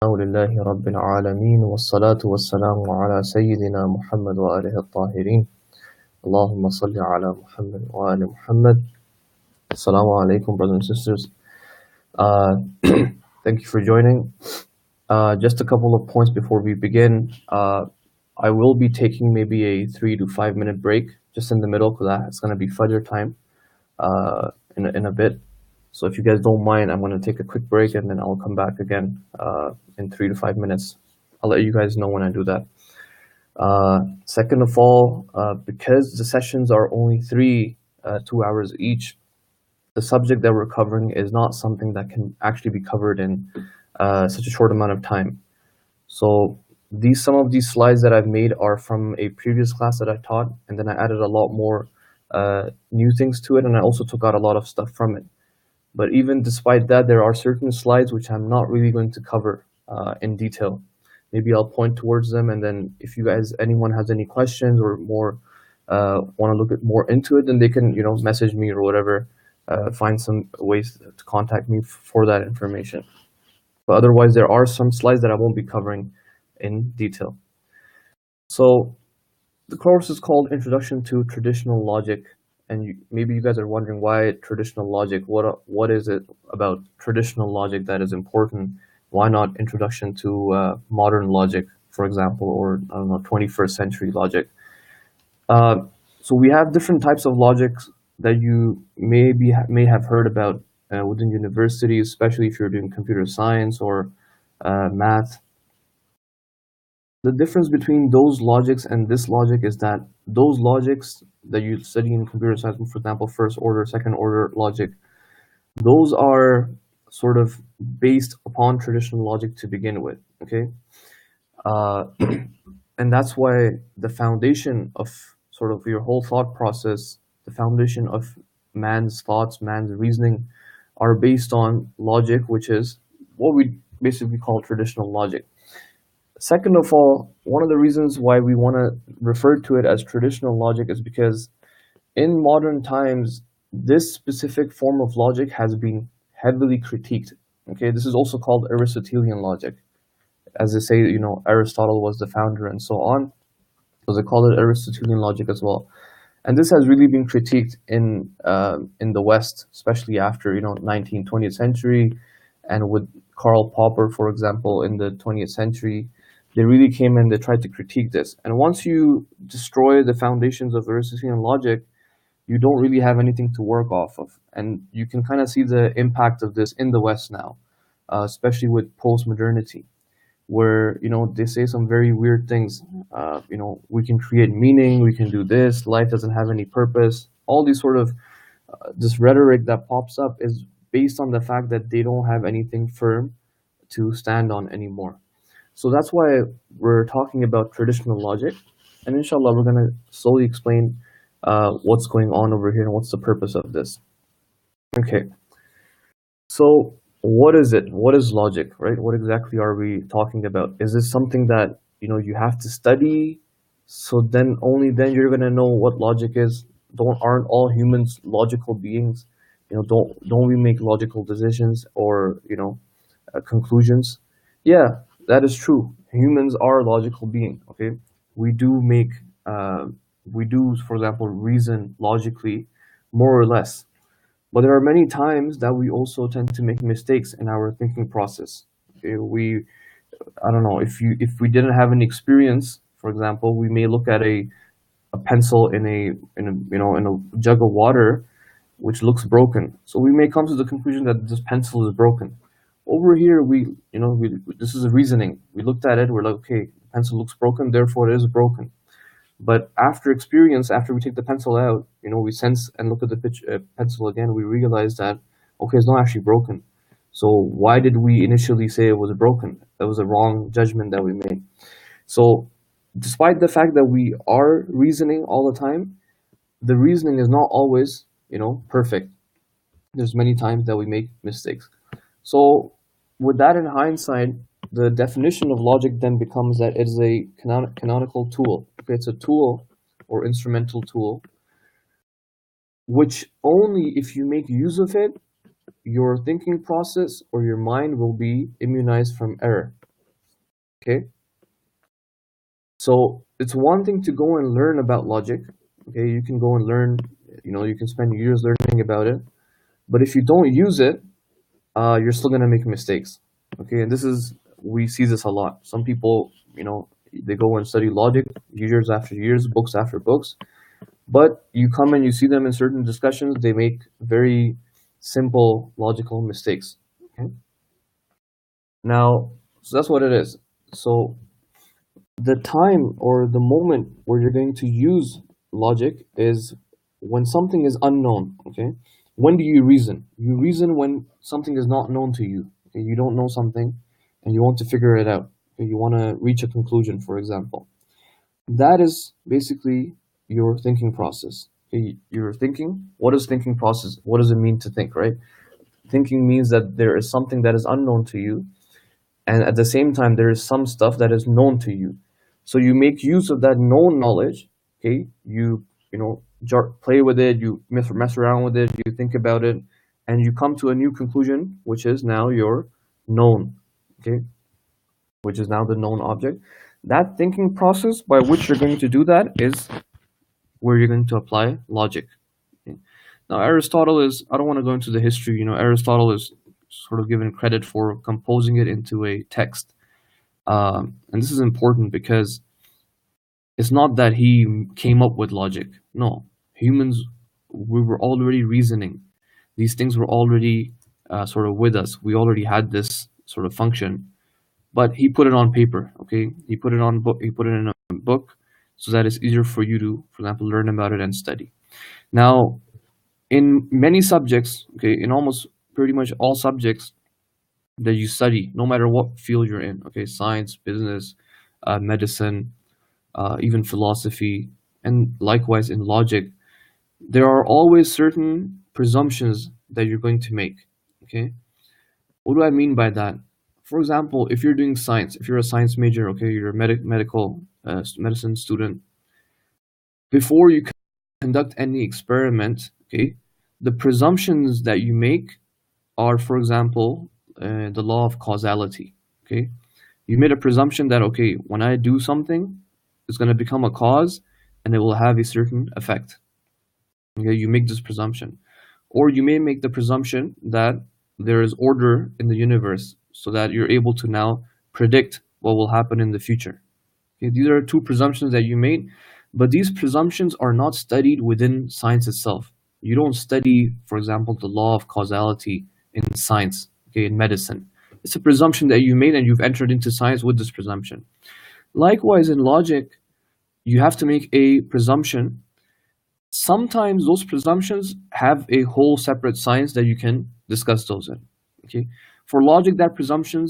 الحمد لله رب العالمين والصلاة والسلام على سيدنا محمد وآله الطاهرين اللهم صل على محمد وآل محمد. Assalamu alaikum, brothers and sisters. Uh, Thank you for joining. Just a couple of points before we begin. I will be taking maybe a 3 to 5 minute break just in the middle because it's going to be Fajr time in a bit. So if you guys don't mind, I'm going to take a quick break and then I'll come back again in 3 to 5 minutes. I'll let you guys know when I do that. Second of all, because the sessions are only 2 hours each, the subject that we're covering is not something that can actually be covered in such a short amount of time. So some of these slides that I've made are from a previous class that I taught, and then I added a lot more new things to it, and I also took out a lot of stuff from it. But even despite that, there are certain slides which I'm not really going to cover in detail. Maybe I'll point towards them, and then if anyone has any questions or more want to look at more into it, then they can message me or whatever, find some ways to contact me for that information. But otherwise, there are some slides that I won't be covering in detail. So the course is called Introduction to Traditional Logic. And maybe you guys are wondering why traditional logic. What is it about traditional logic that is important? Why not introduction to modern logic, for example, or I don't know, 21st century logic? So we have different types of logics that you may have heard about within universities, especially if you're doing computer science or math. The difference between those logics and this logic is that those logics that you study in computer science, for example, first order, second order logic, those are sort of based upon traditional logic to begin with, okay? And that's why the foundation of sort of your whole thought process, the foundation of man's thoughts, man's reasoning, are based on logic, which is what we basically call traditional logic. Second of all, one of the reasons why we want to refer to it as traditional logic is because in modern times, this specific form of logic has been heavily critiqued. Okay, this is also called Aristotelian logic. As they say, Aristotle was the founder and so on. So they call it Aristotelian logic as well. And this has really been critiqued in the West, especially after 19th, 20th century, and with Karl Popper, for example, in the 20th century. They really came and they tried to critique this. And once you destroy the foundations of Aristotelian logic, you don't really have anything to work off of. And you can kind of see the impact of this in the West now, especially with post-modernity, where, they say some very weird things. We can create meaning, we can do this, life doesn't have any purpose. All these sort of, this rhetoric that pops up is based on the fact that they don't have anything firm to stand on anymore. So that's why we're talking about traditional logic, and inshallah we're going to slowly explain what's going on over here and what's the purpose of this. Okay, so what is it? What is logic, right? What exactly are we talking about? Is this something that you have to study, so then only then you're going to know what logic is? Aren't all humans logical beings? Don't we make logical decisions or conclusions? Yeah, that is true. Humans are logical beings, okay? We do, for example, reason logically, more or less. But there are many times that we also tend to make mistakes in our thinking process. Okay? I don't know, if we didn't have any experience, for example, we may look at a pencil in a jug of water, which looks broken. So we may come to the conclusion that this pencil is broken. Over here, this is a reasoning. We looked at it, we're like, okay, the pencil looks broken, therefore it is broken. But after experience, after we take the pencil out, we sense and look at the pencil again, we realize that, okay, it's not actually broken. So why did we initially say it was broken? That was a wrong judgment that we made. So despite the fact that we are reasoning all the time, the reasoning is not always, perfect. There's many times that we make mistakes. So with that in hindsight, the definition of logic then becomes that it is a canonical tool. Okay, it's a tool or instrumental tool, which only if you make use of it, your thinking process or your mind will be immunized from error. Okay, so it's one thing to go and learn about logic. Okay, you can go and learn, you can spend years learning about it, but if you don't use it, you're still gonna make mistakes. Okay, and we see this a lot. Some people, they go and study logic years after years, books after books, but you come and you see them in certain discussions, they make very simple logical mistakes. Okay, now, so that's what it is. So the time or the moment where you're going to use logic is when something is unknown. Okay, when do you reason? You reason when something is not known to you. Okay? You don't know something and you want to figure it out. Okay? You want to reach a conclusion, for example. That is basically your thinking process. Okay? You're thinking. What is thinking process? What does it mean to think, right? Thinking means that there is something that is unknown to you, and at the same time there is some stuff that is known to you, so you make use of that known knowledge. Okay, play with it, you mess around with it, you think about it, and you come to a new conclusion, which is now your known. Okay, which is now the known object. That thinking process by which you're going to do that is where you're going to apply logic. Okay? Now Aristotle is, I don't want to go into the history, Aristotle is sort of given credit for composing it into a text. And this is important because it's not that he came up with logic. No, humans, we were already reasoning. These things were already sort of with us. We already had this sort of function, but he put it on paper. Okay, he put it on book. He put it in a book so that it's easier for you to, for example, learn about it and study. Now, in many subjects, okay, in almost pretty much all subjects that you study, no matter what field you're in, okay, science, business, medicine, even philosophy, and likewise in logic, there are always certain presumptions that you're going to make. Okay, what do I mean by that? For example, if you're doing science, if you're a science major, okay, you're a medical medicine student, before you conduct any experiment, okay, the presumptions that you make are, for example, the law of causality. Okay, you made a presumption that, okay, when I do something, it's going to become a cause and it will have a certain effect. Okay, you make this presumption. Or you may make the presumption that there is order in the universe so that you're able to now predict what will happen in the future. Okay, these are two presumptions that you made, but these presumptions are not studied within science itself. You don't study, for example, the law of causality in science, okay, in medicine. It's a presumption that you made and you've entered into science with this presumption. Likewise, in logic, you have to make a presumption. Sometimes those presumptions have a whole separate science that you can discuss those in. Okay, for logic, that presumption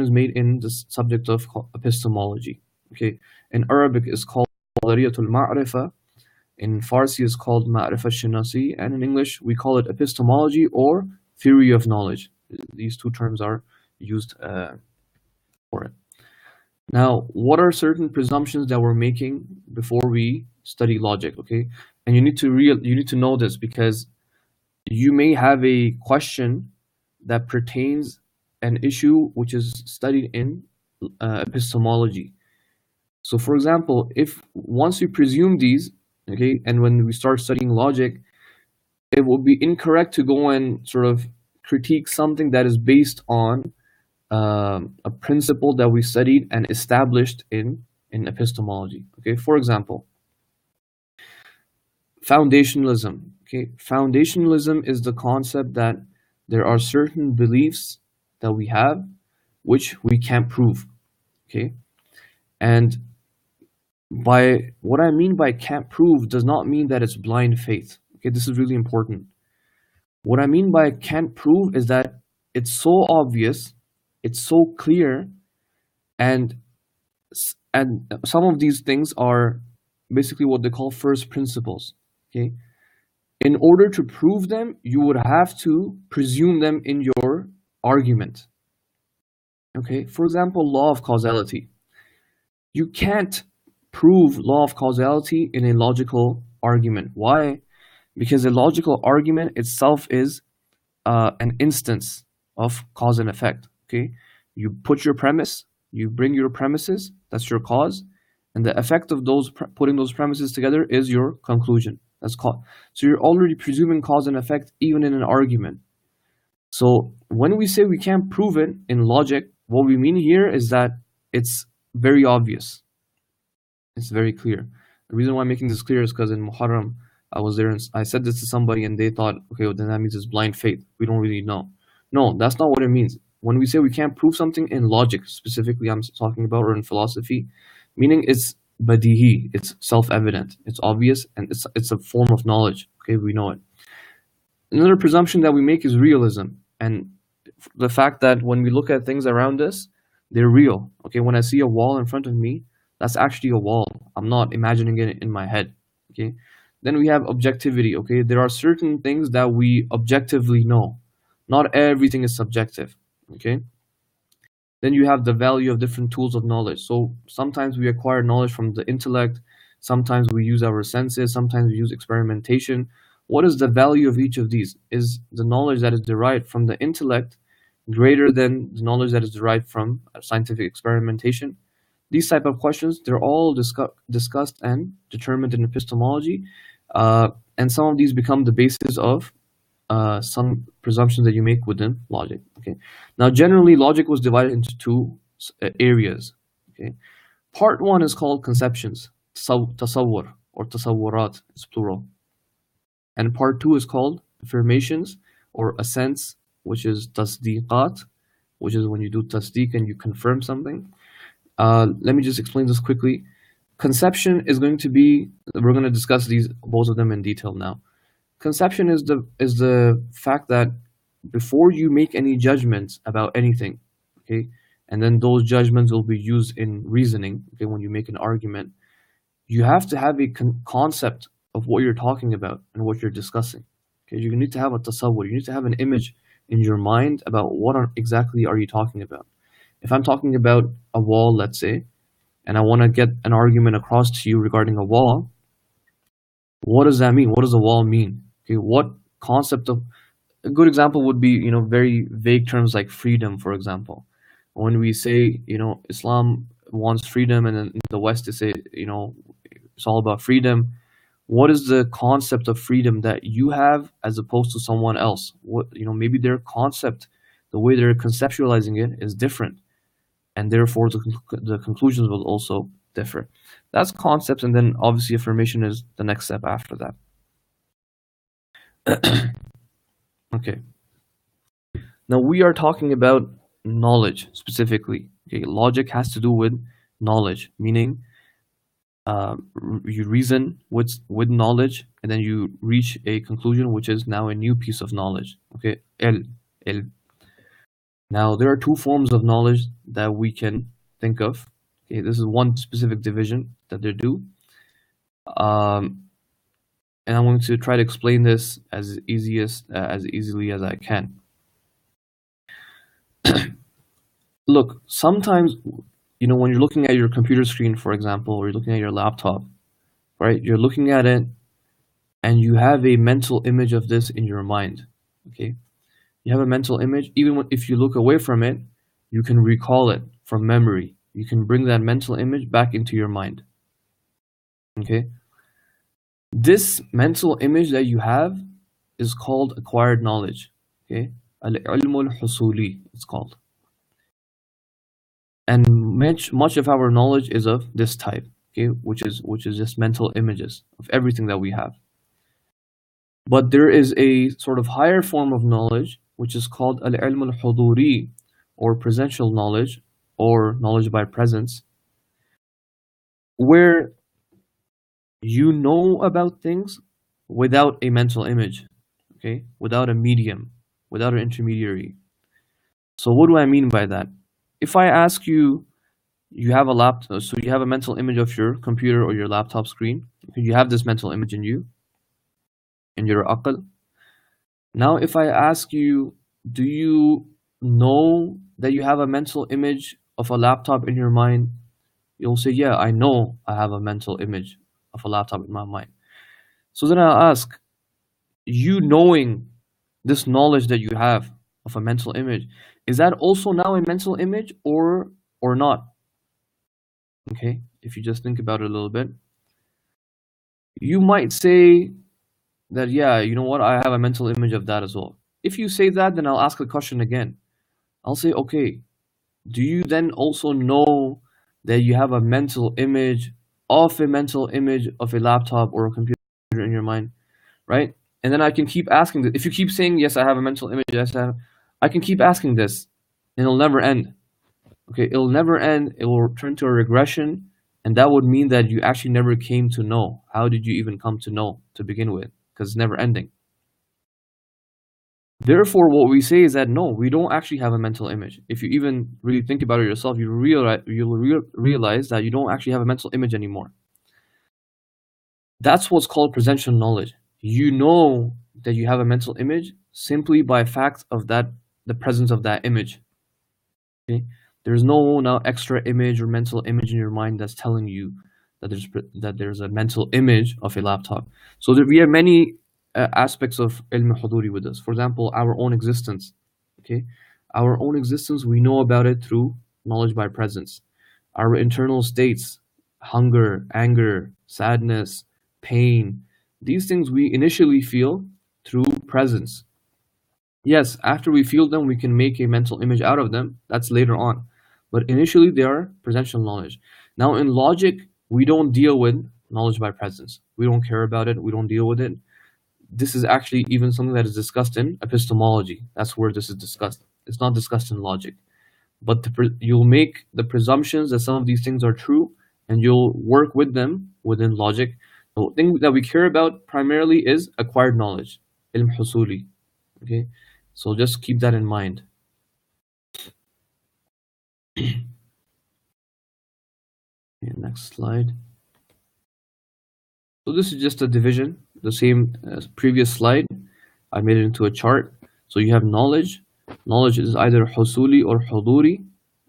is made in the subject of epistemology. Okay, in Arabic it's called Nadariyatul Ma'rifa, in Farsi it's called Ma'rifa Shinasi, and in English we call it epistemology or theory of knowledge. These two terms are used for it. Now, what are certain presumptions that we're making before we study logic? Okay, and you need to know this because you may have a question that pertains an issue which is studied in epistemology. So, for example, if once you presume these, okay, and when we start studying logic, it will be incorrect to go and sort of critique something that is based on a principle that we studied and established in epistemology. Okay, for example, foundationalism. Okay, foundationalism is the concept that there are certain beliefs that we have which we can't prove. Okay, and by what I mean by can't prove does not mean that it's blind faith. Okay, this is really important. What I mean by can't prove is that it's so obvious, it's so clear, and some of these things are basically what they call first principles. Okay, in order to prove them, you would have to presume them in your argument. Okay, for example, law of causality. You can't prove law of causality in a logical argument. Why? Because a logical argument itself is an instance of cause and effect. Okay, you put your premise, You bring your premises, that's your cause, and the effect of those putting those premises together is your conclusion. That's called. So you're already presuming cause and effect even in an argument. So when we say we can't prove it in logic, what we mean here is that it's very obvious. It's very clear. The reason why I'm making this clear is because in Muharram, I was there and I said this to somebody and they thought, okay, well, then that means it's blind faith. We don't really know. No, that's not what it means. When we say we can't prove something in logic, specifically I'm talking about, or in philosophy, meaning it's badihi, it's self-evident, it's obvious, and it's a form of knowledge. Okay, we know it. Another presumption that we make is realism, and the fact that when we look at things around us, they're real. Okay, when I see a wall in front of me, that's actually a wall. I'm not imagining it in my head. Okay, then we have objectivity. Okay, there are certain things that we objectively know. Not everything is subjective. Okay, then you have the value of different tools of knowledge. So sometimes we acquire knowledge from the intellect, sometimes we use our senses, sometimes we use experimentation. What is the value of each of these? Is the knowledge that is derived from the intellect greater than the knowledge that is derived from scientific experimentation? These type of questions, they're all discussed and determined in epistemology, and some of these become the basis of some presumptions that you make within logic. Okay. Now, generally, logic was divided into two areas. Okay. Part one is called conceptions, tasawwur or tasawwurat, it's plural. And part two is called affirmations or assents, which is tasdiqat, which is when you do tasdiq and you confirm something. Let me just explain this quickly. Conception is going to be, we're going to discuss these, both of them in detail now. Conception is the fact that before you make any judgments about anything, okay, and then those judgments will be used in reasoning, okay, when you make an argument, you have to have a concept of what you're talking about and what you're discussing. Okay, you need to have a tasawwur, you need to have an image in your mind about what exactly are you talking about. If I'm talking about a wall, let's say, and I want to get an argument across to you regarding a wall, what does that mean? What does a wall mean? Okay, what concept of a good example would be, very vague terms like freedom, for example. When we say, Islam wants freedom, and then in the West they say, it's all about freedom. What is the concept of freedom that you have as opposed to someone else? What, maybe their concept, the way they're conceptualizing it is different, and therefore the conclusions will also differ. That's concepts, and then obviously affirmation is the next step after that. Okay. Now we are talking about knowledge specifically. Okay, logic has to do with knowledge, meaning you reason with knowledge, and then you reach a conclusion, which is now a new piece of knowledge. Okay, ilm. Now there are two forms of knowledge that we can think of. Okay, this is one specific division that they do. And I'm going to try to explain this as easily as I can. Look, sometimes, when you're looking at your computer screen, for example, or you're looking at your laptop, right? You're looking at it and you have a mental image of this in your mind, okay? You have a mental image. Even if you look away from it, you can recall it from memory. You can bring that mental image back into your mind, okay? This mental image that you have is called acquired knowledge, okay? Al-ilm al-husuli, it's called. And much of our knowledge is of this type, okay, which is just mental images of everything that we have. But there is a sort of higher form of knowledge, which is called al-ilm al-huduri, or presential knowledge, or knowledge by presence, where you know about things without a mental image, okay, without a medium, without an intermediary. So what do I mean by that? If I ask you, you have a laptop, so you have a mental image of your computer or your laptop screen. You have this mental image in you, in your aql. Now, if I ask you, do you know that you have a mental image of a laptop in your mind? You'll say, yeah, I know I have a mental image of a laptop in my mind. So then I'll ask, you knowing this knowledge that you have of a mental image, is that also now a mental image, or or not? Okay, if you just think about it a little bit, you might say that, yeah, you know what, I have a mental image of that as well. If you say that, then I'll ask the question again. I'll say, okay, do you then also know that you have a mental image of a laptop or a computer in your mind, right? And then I can keep asking this. If you keep saying, yes, I have a mental image, yes, I can keep asking this, and it'll never end. Okay, it'll never end. It will turn to a regression, and that would mean that you actually never came to know. How did you even come to know to begin with? Because it's never ending. Therefore, what we say is that no, we don't actually have a mental image. If you even really think about it yourself, you'll realize that you don't actually have a mental image anymore. That's what's called presential knowledge. You know that you have a mental image simply by fact of that, the presence of that image. Okay? There's no now extra image or mental image in your mind that's telling you that there's a mental image of a laptop. So we have many aspects of ilm huduri with us. For example, our own existence. Okay, our own existence, we know about it through knowledge by presence. Our internal states, hunger, anger, sadness, pain, these things we initially feel through presence. Yes, after we feel them, we can make a mental image out of them. That's later on. But initially, they are presential knowledge. Now, in logic, we don't deal with knowledge by presence. We don't care about it. We don't deal with it. This is actually even something that is discussed in epistemology. That's where this is discussed. It's not discussed in logic. But you'll make the presumptions that some of these things are true, and you'll work with them within logic. The thing that we care about primarily is acquired knowledge, ilm husuli. Okay, so just keep that in mind. Okay, next slide. So this is just a division, the same as previous slide. I made it into a chart. So you have knowledge. Knowledge is either husuli or huduri.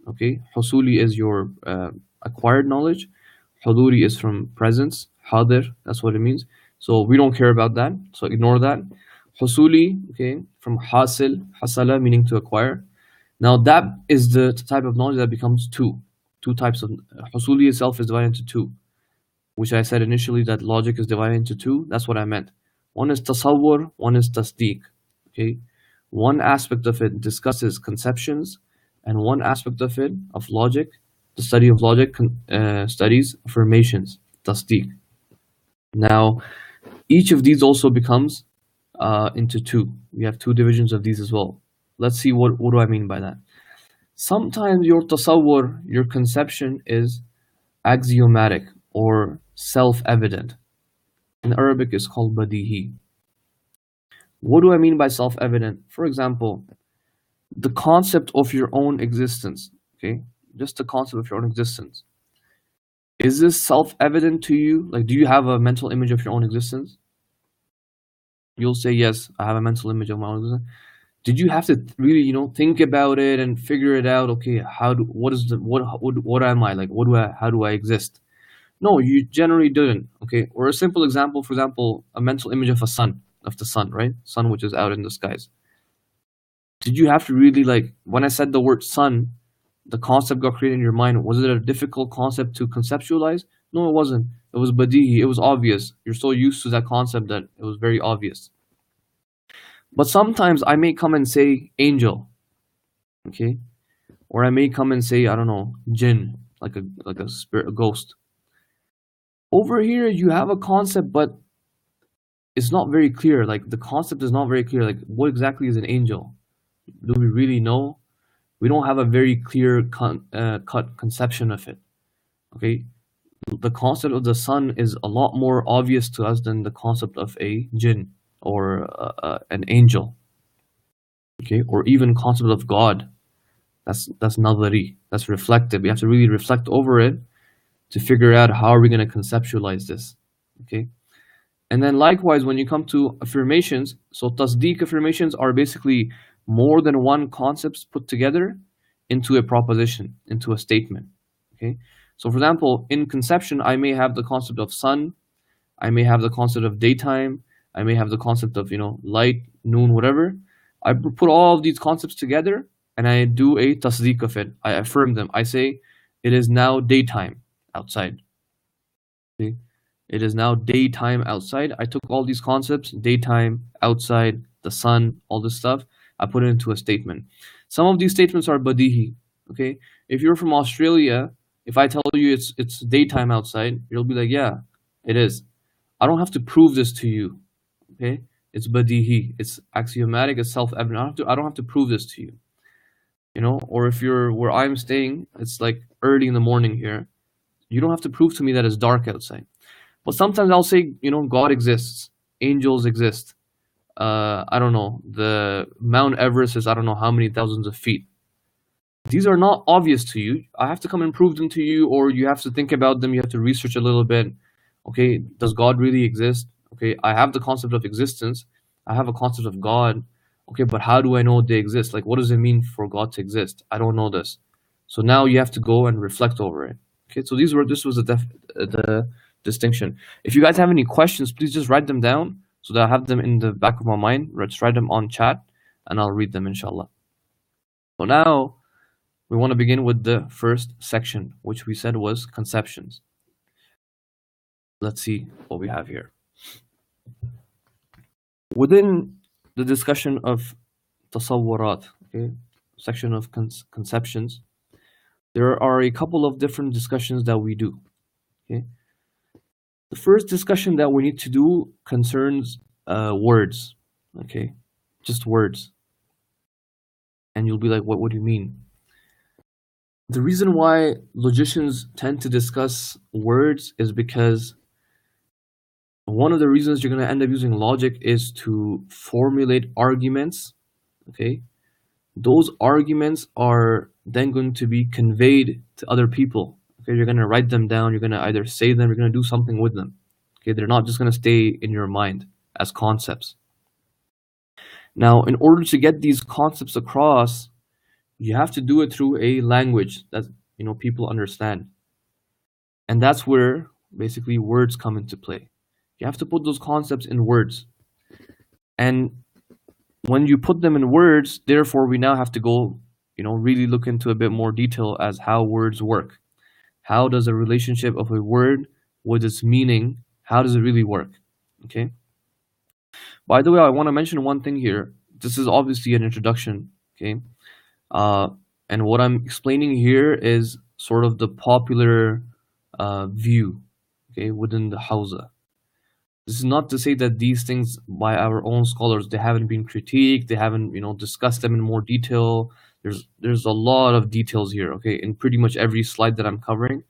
Okay, husuli is your acquired knowledge. Huduri is from presence, hadir, that's what it means. So we don't care about that, so ignore that. Husuli, okay, from hasil, hasala, meaning to acquire. Now that is the type of knowledge that becomes two types of husuli itself is divided into two, which I said initially that logic is divided into two. That's what I meant. One is tasawwur, one is tasdeeq. Okay, one aspect of it discusses conceptions, and one aspect of it, of logic, the study of logic, studies affirmations, tasdeeq. Now, each of these also becomes into two. We have two divisions of these as well. Let's see what do I mean by that. Sometimes your tasawwur, your conception, is axiomatic or self-evident. In Arabic, it's called badihi. What do I mean by self-evident? For example, the concept of your own existence. Okay, just the concept of your own existence. Is this self-evident to you? Like, do you have a mental image of your own existence? You'll say, yes, I have a mental image of my own existence. Did you have to really, think about it and figure it out? Okay, what am I like? How do I exist? No, you generally didn't. Okay, or a simple example, for example, a mental image of the sun, right? Sun, which is out in the skies. Did you have to really, like, when I said the word sun, the concept got created in your mind? Was it a difficult concept to conceptualize? No, it wasn't. It was badihi. It was obvious. You're so used to that concept that it was very obvious. But sometimes I may come and say angel, okay, or I may come and say, I don't know, jinn, like a spirit, a ghost. Over here, you have a concept, but it's not very clear. Like, the concept is not very clear. Like, what exactly is an angel? Do we really know? We don't have a very clear cut conception of it. Okay, the concept of the sun is a lot more obvious to us than the concept of a jinn or an angel. Okay, or even concept of God. That's nadari. That's reflective. We have to really reflect over it to figure out how are we going to conceptualize this. Okay, and then likewise when you come to affirmations, so tasdeeq affirmations are basically more than one concepts put together into a proposition, into a statement. Okay, so for example, in conception, I may have the concept of sun, I may have the concept of daytime, I may have the concept of light, noon, whatever. I put all of these concepts together, and I do a tasdeeq of it. I affirm them. I say, it is now daytime outside. See? It is now daytime outside. I took all these concepts, daytime, outside, the sun, all this stuff, I put it into a statement. Some of these statements are badihi. Okay? If you're from Australia, if I tell you it's daytime outside, you'll be like, yeah, it is. I don't have to prove this to you. Okay? It's badihi. It's axiomatic, it's self-evident. I don't have to prove this to you. You know, or if you're where I'm staying, it's like early in the morning here. You don't have to prove to me that it's dark outside. But sometimes I'll say, you know, God exists, angels exist. I don't know, the Mount Everest is I don't know how many thousands of feet. These are not obvious to you. I have to come and prove them to you, or you have to think about them. You have to research a little bit. Okay, does God really exist? Okay, I have the concept of existence. I have a concept of God. Okay, but how do I know they exist? Like, what does it mean for God to exist? I don't know this. So now you have to go and reflect over it. Okay, so this was the distinction. If you guys have any questions, please just write them down so that I have them in the back of my mind. Let's write them on chat and I'll read them inshallah. So now we want to begin with the first section, which we said was conceptions. Let's see what we have here. Within the discussion of tasawwarat, okay, section of conceptions, there are a couple of different discussions that we do. Okay, the first discussion that we need to do concerns words. Okay, just words. And you'll be like, what do you mean? The reason why logicians tend to discuss words is because one of the reasons you're going to end up using logic is to formulate arguments. Okay, those arguments are then going to be conveyed to other people. Okay, you're going to write them down, you're going to either say them, you're going to do something with them. Okay, they're not just going to stay in your mind as concepts. Now, in order to get these concepts across, you have to do it through a language that, you know, people understand. And that's where basically words come into play. You have to put those concepts in words. And when you put them in words, therefore we now have to go, you know, really look into a bit more detail as how words work. How does a relationship of a word with its meaning, how does it really work? Okay. By the way, I want to mention one thing here. This is obviously an introduction. Okay. And what I'm explaining here is sort of the popular view, okay, within the Hausa. This is not to say that these things by our own scholars, they haven't been critiqued, they haven't, you know, discussed them in more detail. There's a lot of details here, okay, in pretty much every slide that I'm covering.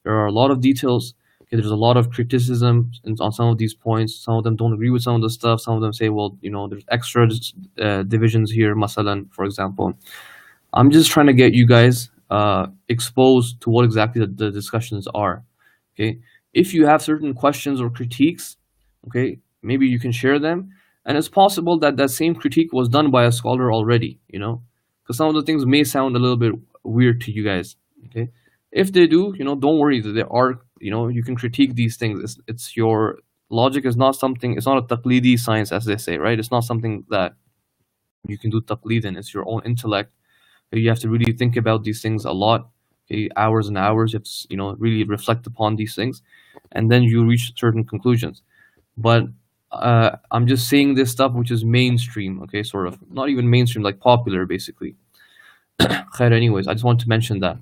There are a lot of details. Okay, there's a lot of criticism on some of these points. Some of them don't agree with some of the stuff. Some of them say, well, you know, there's extra divisions here, masalan, for example. I'm just trying to get you guys exposed to what exactly the discussions are. Okay, if you have certain questions or critiques, okay, maybe you can share them. And it's possible that that same critique was done by a scholar already, you know, because some of the things may sound a little bit weird to you guys. Okay, if they do, you know, don't worry. There are, you know, you can critique these things. It's your logic is not something. It's not a taqlidi science, as they say, right? It's not something that you can do taqlid in. It's your own intellect. You have to really think about these things a lot, okay, hours and hours. You have to, you know, really reflect upon these things, and then you reach certain conclusions. But I'm just saying this stuff which is mainstream, okay, sort of not even mainstream, like popular, basically. Anyways, I just want to mention that.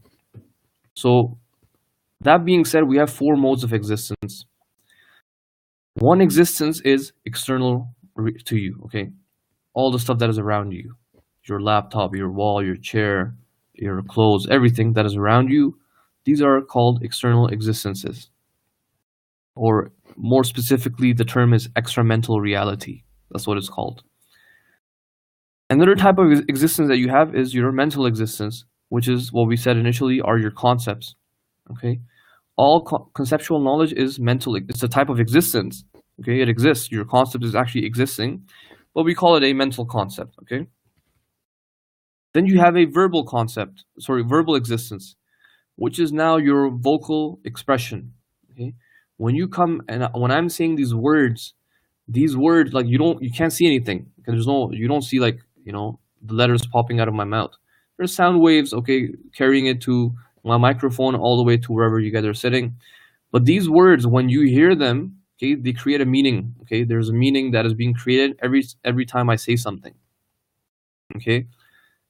So that being said, we have four modes of existence. One existence is external to you, okay, all the stuff that is around you. Your laptop, your wall, your chair, your clothes, everything that is around you, these are called external existences. Or more specifically, the term is extramental reality. That's what it's called. Another type of existence that you have is your mental existence, which is what we said initially are your concepts. Okay, all conceptual knowledge is mental. It's a type of existence. Okay, it exists. Your concept is actually existing, but we call it a mental concept. Okay. Then you have a verbal concept, verbal existence, which is now your vocal expression. Okay, when you come and when I'm saying these words, like you can't see anything because you don't see, like, you know, the letters popping out of my mouth. There's sound waves, okay, carrying it to my microphone all the way to wherever you guys are sitting. But these words, when you hear them, okay, they create a meaning. Okay, there's a meaning that is being created every time I say something. Okay,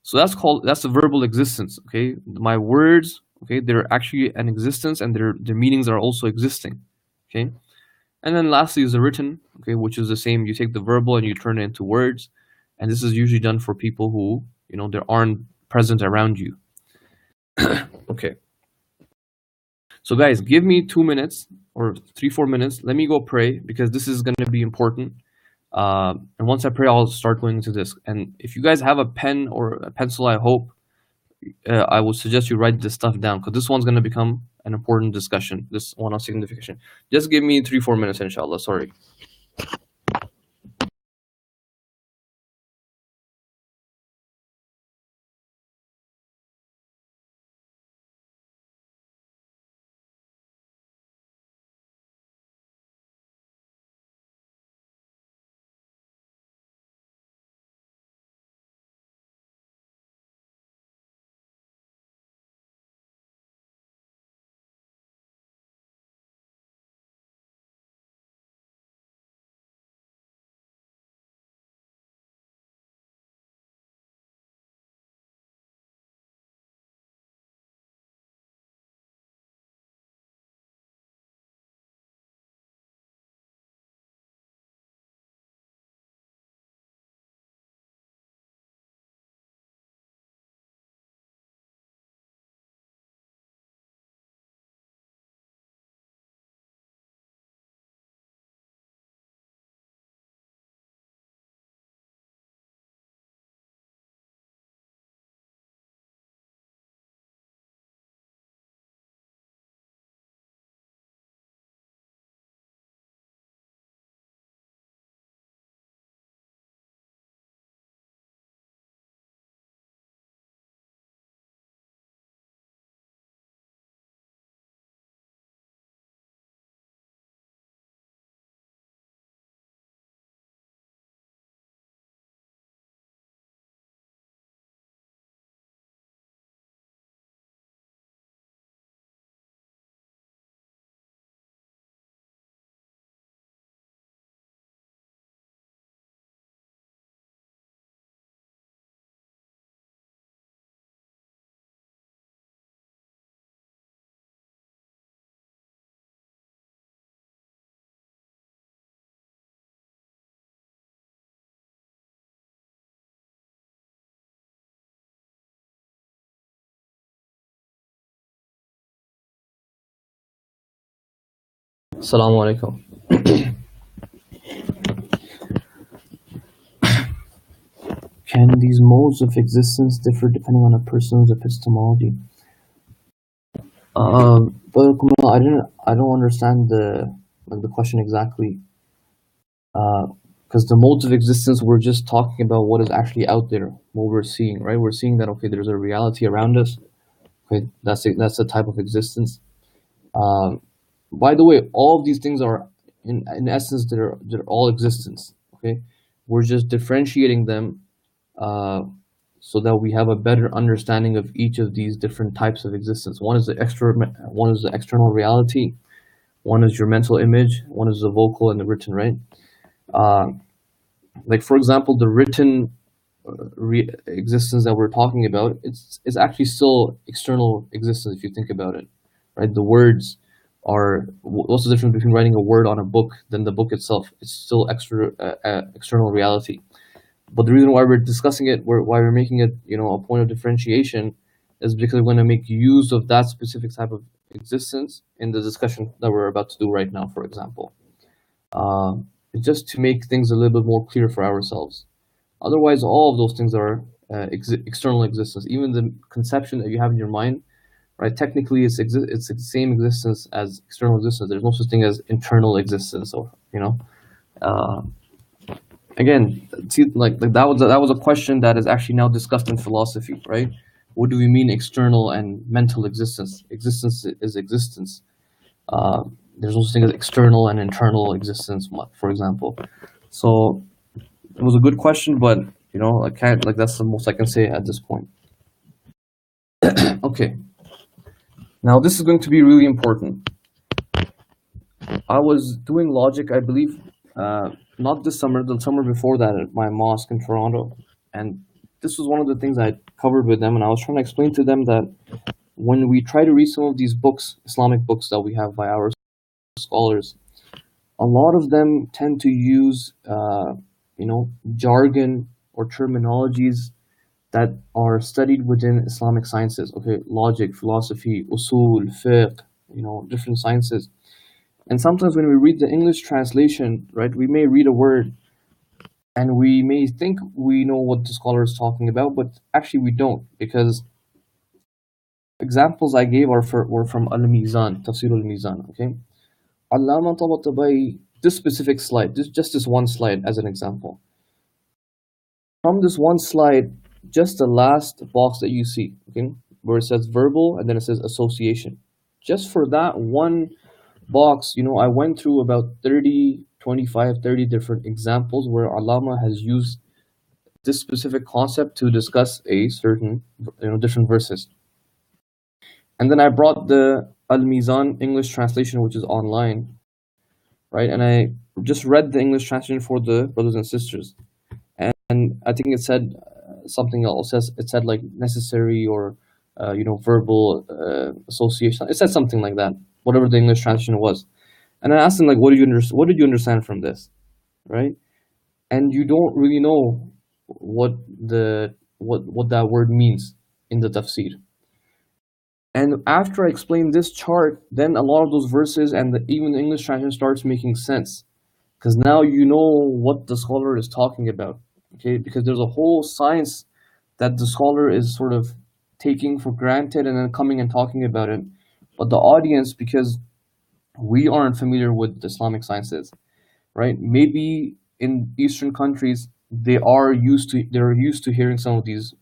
so that's the verbal existence. Okay, my words, okay, they're actually an existence, and their meanings are also existing. Okay, and then lastly is the written. Okay, which is the same. You take the verbal and you turn it into words, and this is usually done for people who there aren't present around you. Okay. So guys, give me 2 minutes or 3-4 minutes. Let me go pray because this is going to be important. And once I pray, I'll start going into this. And if you guys have a pen or a pencil, I hope I would suggest you write this stuff down because this one's going to become an important discussion. This one of signification. Just give me 3-4 minutes, inshallah. Sorry. Assalamu alaikum. Can these modes of existence differ depending on a person's epistemology? But Kumar, I don't understand the question exactly. Because the modes of existence, we're just talking about what is actually out there, what we're seeing, right? We're seeing that okay, there's a reality around us. Okay, that's the type of existence. By the way, all of these things are in essence they're all existence. Okay, we're just differentiating them so that we have a better understanding of each of these different types of existence. One is the external reality, one is your mental image, one is the vocal and the written, right? Like for example, the written existence that we're talking about, it's actually still external existence if you think about it, right? The words are, what's the difference between writing a word on a book than the book itself? It's still external reality. But the reason why we're discussing it, why we're making it, a point of differentiation, is because we're going to make use of that specific type of existence in the discussion that we're about to do right now, for example. It's just to make things a little bit more clear for ourselves. Otherwise, all of those things are external existence. Even the conception that you have in your mind, right? Technically, it's the same existence as external existence. There's no such thing as internal existence, or again, see, like that was a question that is actually now discussed in philosophy, right? What do we mean external and mental existence? Existence is existence. There's no such thing as external and internal existence, for example. So it was a good question, but I can't, that's the most I can say at this point. Okay, now this is going to be really important. I was doing logic, I believe, not this summer, the summer before that at my mosque in Toronto. And this was one of the things I covered with them. And I was trying to explain to them that when we try to read some of these books, Islamic books that we have by our scholars, a lot of them tend to use, jargon or terminologies that are studied within Islamic sciences. Okay, logic, philosophy, usul, fiqh, different sciences. And sometimes when we read the English translation, right, we may read a word and we may think we know what the scholar is talking about, but actually we don't, because examples I gave were from Al-Mizan, Tafsir al-Mizan, okay? Allama Tabatabai, this specific slide, just this one slide as an example. From this one slide, just the last box that you see, okay, where it says verbal and then it says association. Just for that one box, I went through about 30, 25, 30 different examples where Allama has used this specific concept to discuss a certain, different verses. And then I brought the Al-Mizan English translation, which is online, right? And I just read the English translation for the brothers and sisters. And I think it said something else. It said like necessary or, verbal association. It said something like that, whatever the English translation was. And I asked them, like, what did you understand from this, right? And you don't really know what that word means in the tafsir. And after I explained this chart, then a lot of those verses and even the English translation starts making sense, because now you know what the scholar is talking about, okay? Because there's a whole science that the scholar is sort of taking for granted and then coming and talking about it. But the audience, because we aren't familiar with Islamic sciences, right? Maybe in Eastern countries, they're used to hearing some of these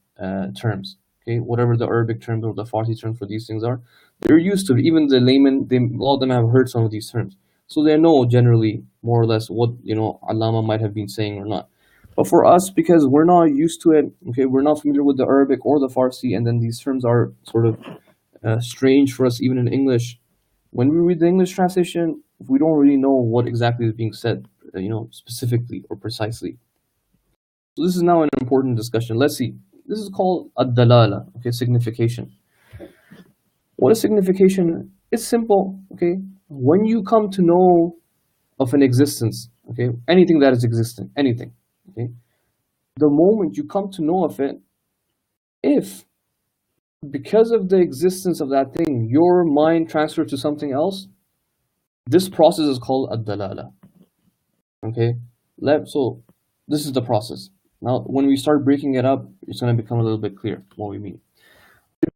terms, okay? Whatever the Arabic terms or the Farsi terms for these things are, they're used to it. Even the laymen, a lot of them have heard some of these terms. So they know generally, more or less, what, Allama might have been saying or not. But for us, because we're not used to it, okay, we're not familiar with the Arabic or the Farsi, and then these terms are sort of strange for us even in English. When we read the English translation, we don't really know what exactly is being said, specifically or precisely. So this is now an important discussion. Let's see. This is called ad-dalala, okay, signification. What is signification? It's simple, okay? When you come to know of an existence, okay, anything that is existent, anything, okay, the moment you come to know of it, if because of the existence of that thing, your mind transfers to something else, this process is called ad-dalala. Okay? So this is the process. Now, when we start breaking it up, it's going to become a little bit clear what we mean.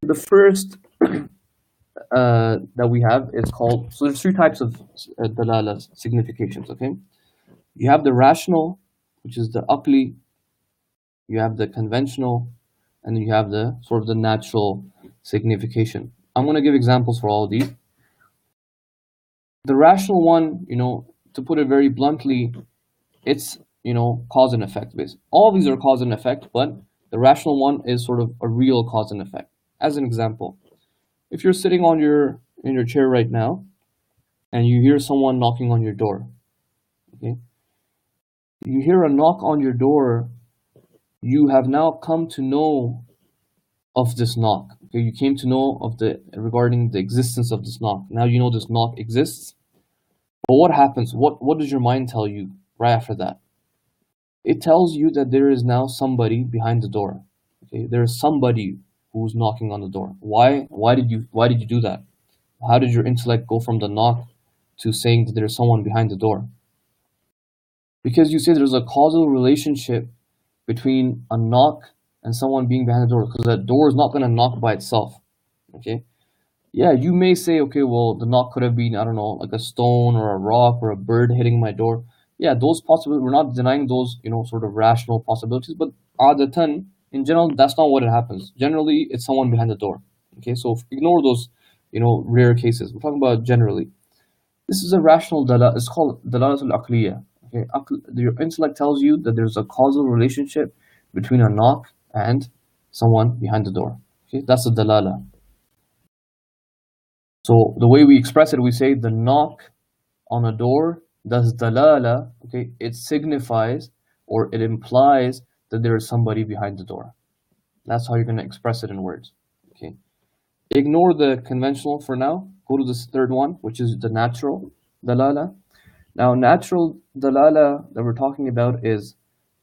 The first that we have is called, so there's three types of dalala significations, okay? You have the rational, which is the aqli, you have the conventional, and then you have the sort of the natural signification. I'm going to give examples for all of these. The rational one, to put it very bluntly, it's, cause and effect based. All of these are cause and effect, but the rational one is sort of a real cause and effect. As an example, if you're sitting in your chair right now and you hear someone knocking on your door, okay? You hear a knock on your door, you have now come to know of this knock. Okay, you came to know regarding the existence of this knock. Now you know this knock exists. But what happens? What does your mind tell you right after that? It tells you that there is now somebody behind the door. Okay, there is somebody who's knocking on the door. Why did you do that? How did your intellect go from the knock to saying that there's someone behind the door? Because you say there's a causal relationship between a knock and someone being behind the door, because that door is not going to knock by itself. Okay? Yeah, you may say, okay, well, the knock could have been, I don't know, like a stone or a rock or a bird hitting my door. Yeah, those possibilities, we're not denying those, sort of rational possibilities, but adatan, in general, that's not what it happens. Generally, it's someone behind the door. Okay, so ignore those, rare cases. We're talking about generally. This is a rational dalala. It's called dalalatul aqliya. Okay, your intellect tells you that there's a causal relationship between a knock and someone behind the door. Okay, that's the dalala. So the way we express it, we say the knock on a door, that's dalala. Okay, it signifies or it implies that there is somebody behind the door. That's how you're going to express it in words. Okay, ignore the conventional for now. Go to this third one, which is the natural dalala. Now, natural dalala that we're talking about is,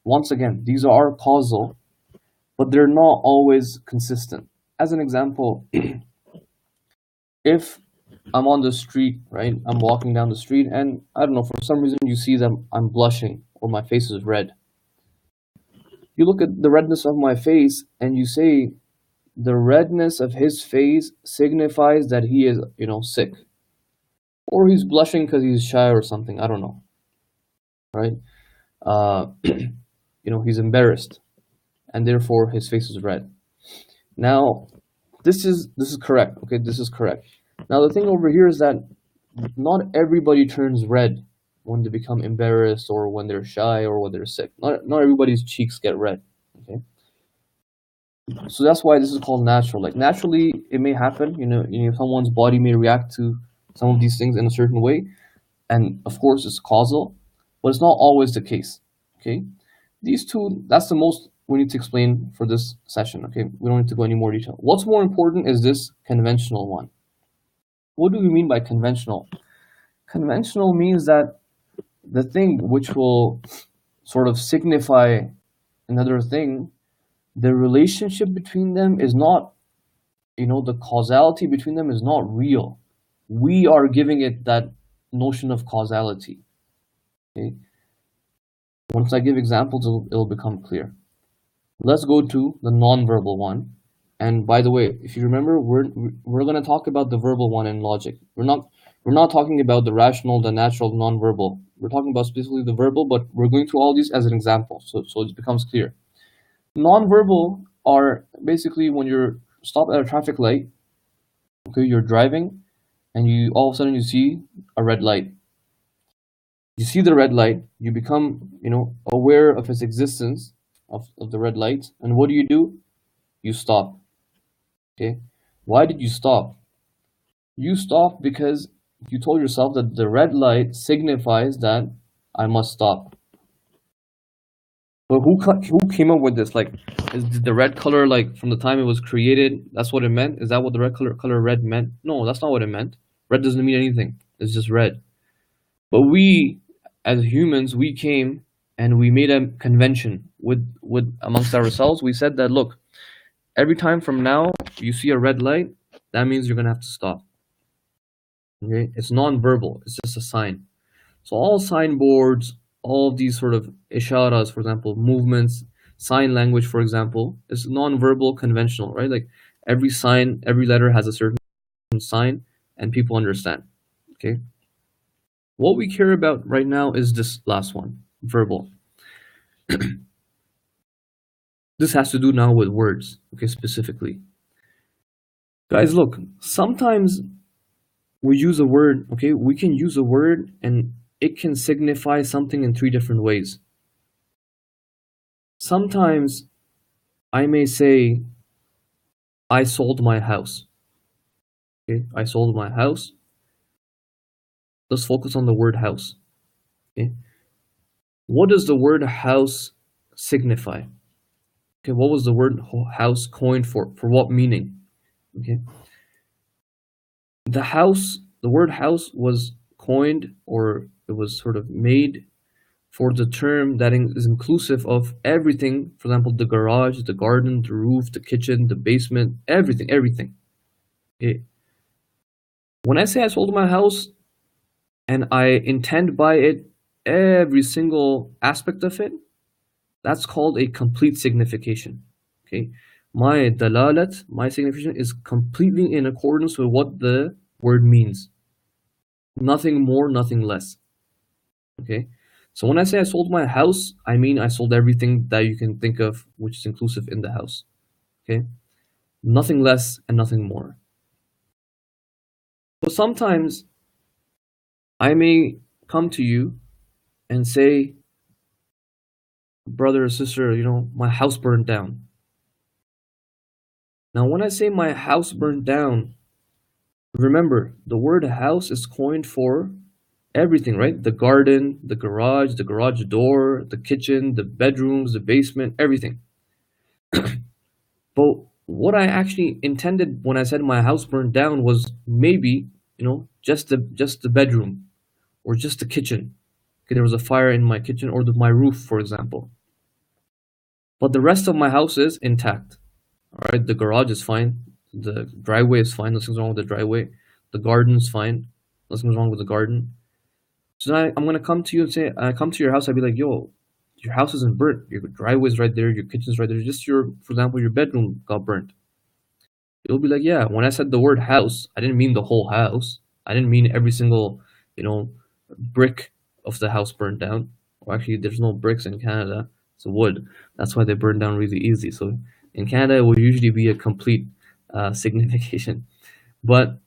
once again, these are causal, but they're not always consistent. As an example, if I'm on the street, right? I'm walking down the street, and I don't know, for some reason you see that I'm blushing or my face is red. You look at the redness of my face and you say the redness of his face signifies that he is, sick, or he's blushing because he's shy or something. I don't know, right? He's embarrassed, and therefore his face is red. Now, this is correct. Okay, this is correct. Now the thing over here is that not everybody turns red when they become embarrassed or when they're shy or when they're sick. Not everybody's cheeks get red. Okay, so that's why this is called natural. Like naturally, it may happen. Someone's body may react to some of these things in a certain way, and of course it's causal, but it's not always the case. Okay, these two, that's the most we need to explain for this session. Okay, we don't need to go any more detail. What's more important is this conventional one. What do we mean by conventional? Conventional means that the thing which will sort of signify another thing, the relationship between them is not, the causality between them is not real. We are giving it that notion of causality. Okay? Once I give examples, it'll become clear. Let's go to the non-verbal one. And by the way, if you remember, we're going to talk about the verbal one in logic. We're not talking about the rational, the natural, non-verbal. We're talking about specifically the verbal, but we're going through all these as an example, so it becomes clear. Non-verbal are basically when you're stopped at a traffic light. Okay, you're driving, and you all of a sudden you see a red light. You see the red light. You become, aware of its existence of the red light, and what do? You stop. Okay, why did you stop? You stopped because you told yourself that the red light signifies that I must stop. But who came up with this? Like, is the red color, like, from the time it was created, that's what it meant? Is that what the red color red meant? No, that's not what it meant. Red doesn't mean anything. It's just red. But we, as humans, we came and we made a convention with amongst ourselves. We said that, look, every time from now you see a red light, that means you're gonna have to stop. Okay, it's non-verbal. It's just a sign. So all signboards, all of these sort of isharas, for example, movements, sign language, for example, is non-verbal, conventional, right? Like every sign, every letter has a certain sign, and people understand. Okay. What we care about right now is this last one, verbal. This has to do now with words, okay, specifically. Guys, look, sometimes we use a word, okay? We can use a word and it can signify something in three different ways. Sometimes I may say, I sold my house. Okay, I sold my house. Let's focus on the word house. Okay, what does the word house signify? Okay, what was the word house coined for? For what meaning? Okay, the word house was coined, or it was sort of made for the term that is inclusive of everything. For example, the garage, the garden, the roof, the kitchen, the basement, everything. Okay. When I say I sold my house and I intend by it every single aspect of it, that's called a complete signification. Okay, my dalalat, my signification is completely in accordance with what the word means. Nothing more, nothing less. Okay, so when I say I sold my house, I mean I sold everything that you can think of which is inclusive in the house. Okay, nothing less and nothing more. But sometimes I may come to you and say, brother or sister, my house burned down. Now, when I say my house burned down, remember the word house is coined for everything, right? The garden, the garage door, the kitchen, the bedrooms, the basement, everything. But what I actually intended when I said my house burned down was maybe, just the bedroom or just the kitchen. Okay, there was a fire in my kitchen or my roof, for example. But the rest of my house is intact. All right, the garage is fine. The driveway is fine. Nothing's wrong with the driveway. The garden's fine. Nothing's wrong with the garden. So then I'm gonna come to you and say, I come to your house. I'd be like, yo, your house isn't burnt. Your driveway's right there. Your kitchen's right there. Just for example, your bedroom got burnt. You'll be like, yeah. When I said the word house, I didn't mean the whole house. I didn't mean every single, you know, brick of the house burned down. Or actually, there's no bricks in Canada. It's wood. That's why they burn down really easy. So in Canada, it will usually be a complete signification. But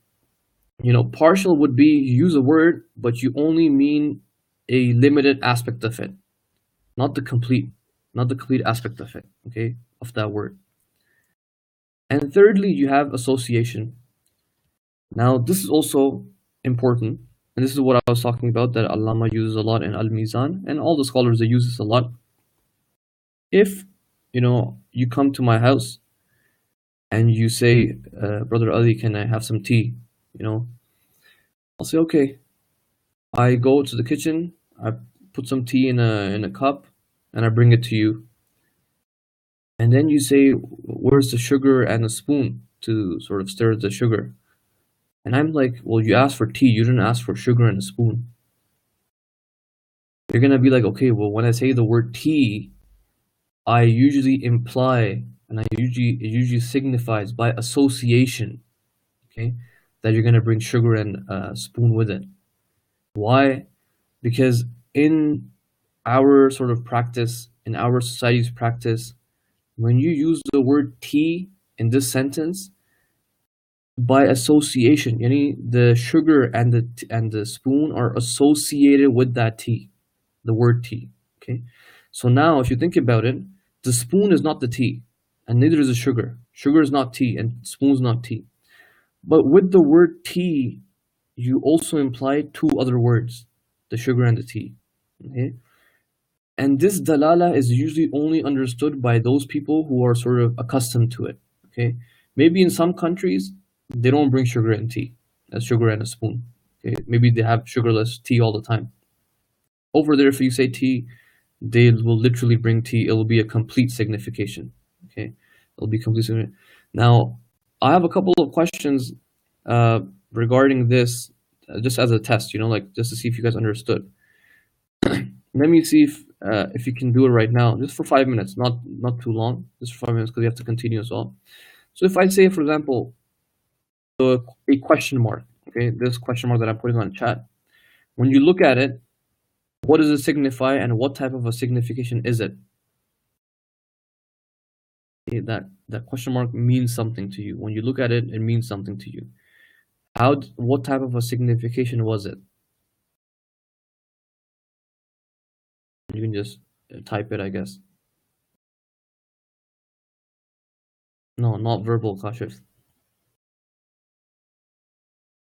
partial would be you use a word, but you only mean a limited aspect of it, not the complete, not the complete aspect of it. Okay, of that word. And thirdly, you have association. Now, this is also important, and this is what I was talking about that Allama uses a lot in Al Mizan, and all the scholars they use this a lot. If you come to my house and you say, Brother Ali, can I have some tea? I'll say, okay. I go to the kitchen, I put some tea in a cup, and I bring it to you. And then you say, where's the sugar and a spoon to sort of stir the sugar? And I'm like, well, you asked for tea, you didn't ask for sugar and a spoon. You're gonna be like, okay, well, when I say the word tea, I usually imply, and it usually signifies by association, okay, that you're gonna bring sugar and a spoon with it. Why? Because in our sort of practice, in our society's practice, when you use the word tea in this sentence, by association, the sugar and the spoon are associated with that tea, the word tea. Okay, so now if you think about it, the spoon is not the tea, and neither is the sugar. Sugar is not tea, and spoon is not tea. But with the word tea, you also imply two other words, the sugar and the tea. Okay, and this dalala is usually only understood by those people who are sort of accustomed to it. Okay, maybe in some countries they don't bring sugar and tea, as sugar and a spoon. Okay, maybe they have sugarless tea all the time. Over there, if you say tea, they will literally bring tea. It will be a complete signification. Okay, it'll be complete. Now, I have a couple of questions regarding this, just as a test. Like just to see if you guys understood. Let me see if you can do it right now, just for 5 minutes, not too long, just for 5 minutes because we have to continue as well. So if I say, for example, a question mark, okay, this question mark that I'm putting on chat, when you look at it, what does it signify, and what type of a signification is it? Okay, that question mark means something to you. When you look at it, it means something to you. What type of a signification was it? You can just type it, I guess. No, not verbal, Kashif.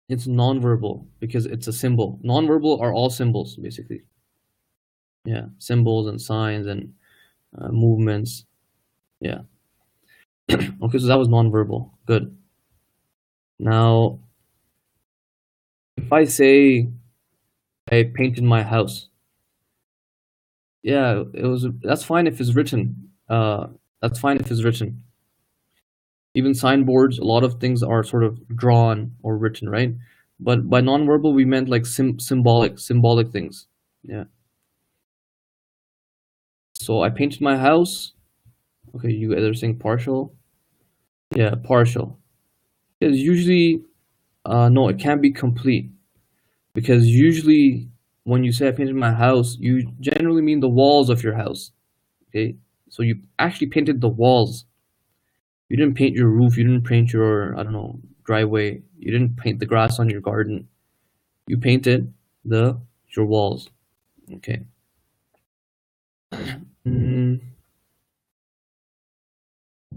It's non-verbal because it's a symbol. Non-verbal are all symbols, basically. Yeah, symbols and signs and movements. Yeah. Okay, so that was non-verbal. Good. Now, if I say I painted my house, yeah, that's fine if it's written. That's fine if it's written. Even signboards, a lot of things are sort of drawn or written, right? But by non-verbal, we meant like symbolic things. Yeah. So I painted my house. Okay, you either saying partial. Yeah, partial. Because usually, no, it can't be complete. Because usually, when you say I painted my house, you generally mean the walls of your house. Okay, so you actually painted the walls. You didn't paint your roof. You didn't paint your, I don't know, driveway. You didn't paint the grass on your garden. You painted your walls. Okay. Mm,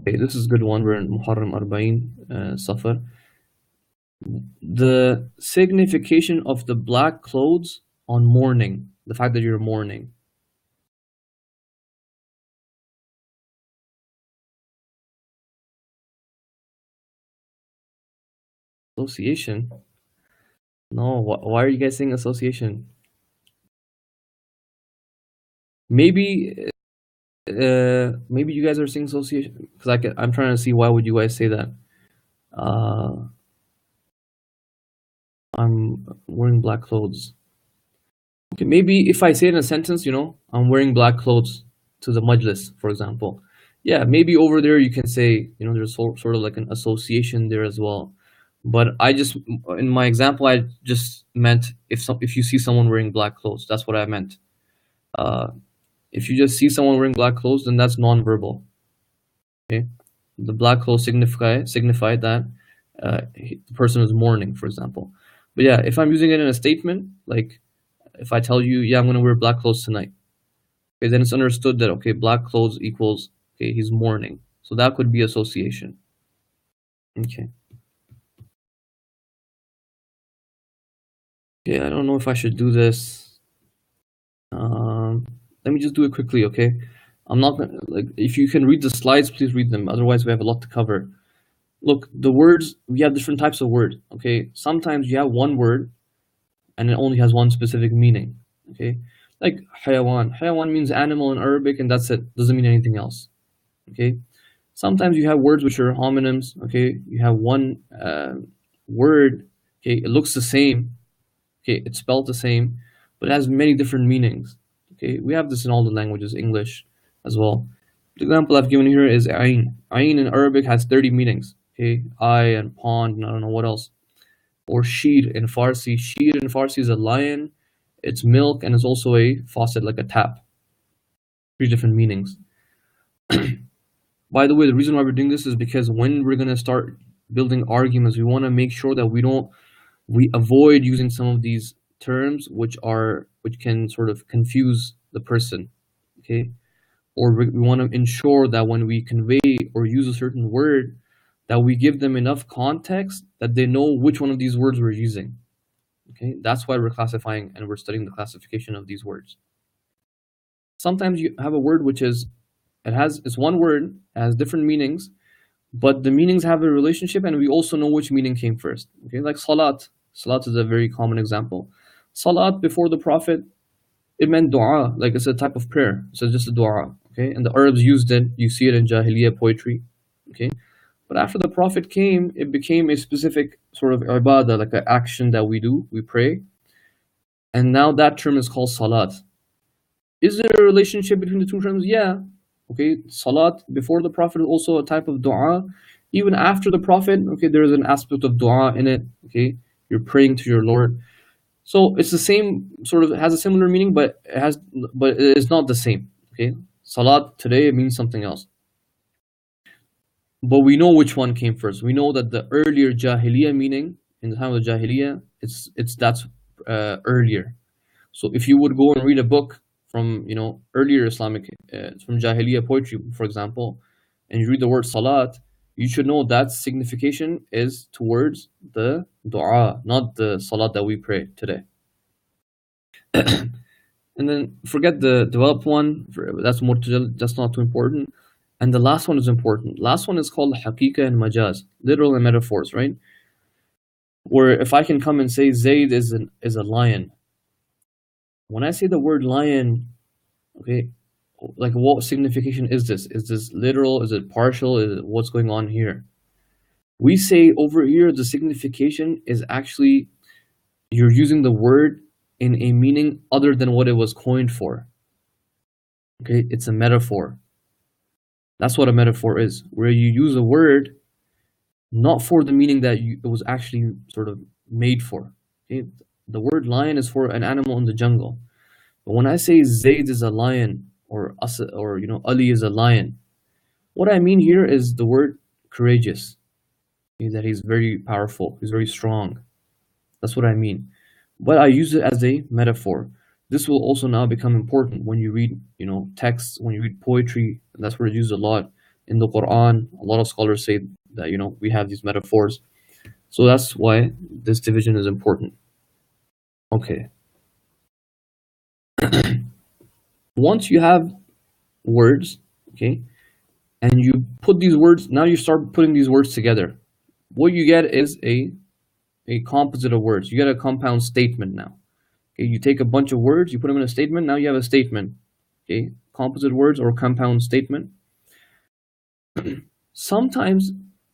Okay, this is a good one. We're in Muharram Arba'in, Safar. The signification of the black clothes on mourning, the fact that you're mourning. Association? No, why are you guys saying association? Maybe, maybe you guys are saying association because I'm trying to see why would you guys say that. Uh, I'm wearing black clothes. Okay, maybe if I say in a sentence, I'm wearing black clothes to the majlis, for example. Yeah, maybe over there you can say, there's sort of like an association there as well. But in my example, I just meant if you see someone wearing black clothes, that's what I meant. Uh, if you just see someone wearing black clothes, then that's non-verbal. Okay, the black clothes signify that the person is mourning, for example. But yeah, if I'm using it in a statement, like if I tell you, yeah, I'm gonna wear black clothes tonight, okay, then it's understood that okay, black clothes equals okay, he's mourning. So that could be association. Okay. Yeah, I don't know if I should do this. Let me just do it quickly, okay? I'm not gonna like if you can read the slides, please read them. Otherwise, we have a lot to cover. Look, the words we have different types of words. Okay, sometimes you have one word and it only has one specific meaning. Okay, like hayawan. Hayawan means animal in Arabic, and that's it. Doesn't mean anything else. Okay, sometimes you have words which are homonyms. Okay, you have one word. Okay, it looks the same. Okay, it's spelled the same, but it has many different meanings. Okay, we have this in all the languages, English as well. The example I've given here is ayn. Ayn in Arabic has 30 meanings. Okay, eye and pond, and I don't know what else. Or sheer in Farsi. Sheer in Farsi is a lion, it's milk, and it's also a faucet, like a tap. Three different meanings. By the way, the reason why we're doing this is because when we're gonna start building arguments, we want to make sure that we avoid using some of these terms which can sort of confuse the person. Okay, or we want to ensure that when we convey or use a certain word, that we give them enough context that they know which one of these words we're using. Okay, that's why we're classifying and we're studying the classification of these words. Sometimes you have a word which it's one word, it has different meanings, but the meanings have a relationship and we also know which meaning came first. Okay, like salat. Salat is a very common example. Salat before the Prophet, it meant dua, like it's a type of prayer. So it's just a dua. Okay, and the Arabs used it. You see it in Jahiliyyah poetry. Okay, but after the Prophet came, it became a specific sort of ibadah, like an action that we do, we pray. And now that term is called salat. Is there a relationship between the two terms? Yeah. Okay, salat before the Prophet is also a type of dua. Even after the Prophet, okay, there is an aspect of dua in it. Okay, you're praying to your Lord. So it's the same sort of, it has a similar meaning, but it is not the same. Okay, salat today it means something else. But we know which one came first. We know that the earlier Jahiliyyah meaning in the time of the Jahiliyyah, that's earlier. So if you would go and read a book from earlier Islamic from Jahiliyyah poetry, for example, and you read the word salat, you should know that signification is towards the dua, not the salat that we pray today. And then forget the developed one. That's not too important. And the last one is important. Last one is called haqiqa and majaz, literal and metaphors, right? Where if I can come and say Zayd is a lion. When I say the word lion, okay, like what signification is this? Is this literal? Is it partial? What's going on here? We say over here the signification is actually you're using the word in a meaning other than what it was coined for. Okay, it's a metaphor. That's what a metaphor is, where you use a word not for the meaning that it was actually sort of made for. Okay? The word lion is for an animal in the jungle. But when I say Zayd is a lion, or Ali is a lion, what I mean here is the word courageous. Okay? That he's very powerful, he's very strong. That's what I mean. But I use it as a metaphor. This will also now become important when you read, texts, when you read poetry, and that's where it's used a lot. in the Quran. A lot of scholars say that, we have these metaphors. So that's why this division is important. Okay. Once you have words, okay, and you put these words, now you start putting these words together. What you get is a composite of words. You get a compound statement now. Okay, you take a bunch of words, you put them in a statement, now you have a statement. Okay, composite words or compound statement. Sometimes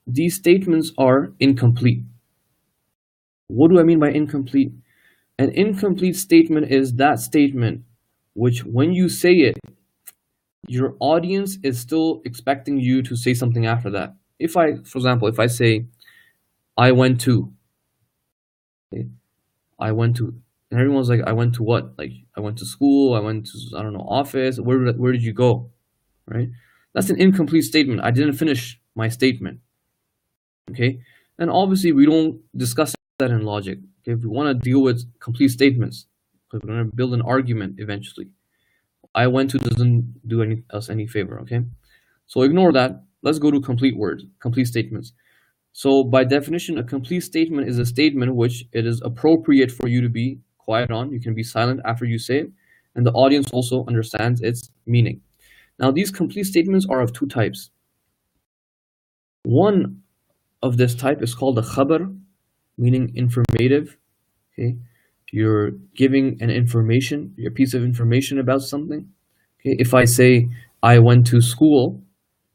these statements are incomplete. What do I mean by incomplete? An incomplete statement is that statement which, when you say it, your audience is still expecting you to say something after that. For example, if I say, I went to, okay, I went to, and everyone's like, I went to what? Like, I went to school, I went to, I don't know, office, where did you go? Right? That's an incomplete statement. I didn't finish my statement. Okay? And obviously, we don't discuss that in logic. Okay? If we want to deal with complete statements, because we're going to build an argument eventually. I went to doesn't do us any favor. Okay? So ignore that. Let's go to complete words, complete statements. So by definition, a complete statement is a statement which it is appropriate for you to be quiet on. You can be silent after you say it, and the audience also understands its meaning. Now, these complete statements are of two types. One of this type is called a khabar, meaning informative. Okay, you're giving an information, a piece of information about something. Okay, if I say I went to school,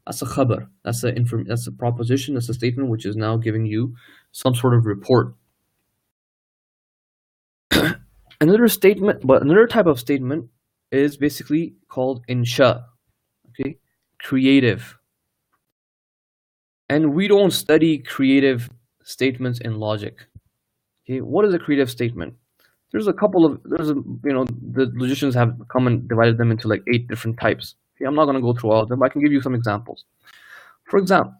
that's a khabar. That's a proposition. That's a statement which is now giving you some sort of report. Another type of statement is basically called insha. Okay, creative. And we don't study creative statements in logic. Okay, what is a creative statement? The logicians have come and divided them into like 8 different types. Okay, I'm not going to go through all of them, but I can give you some examples. For example,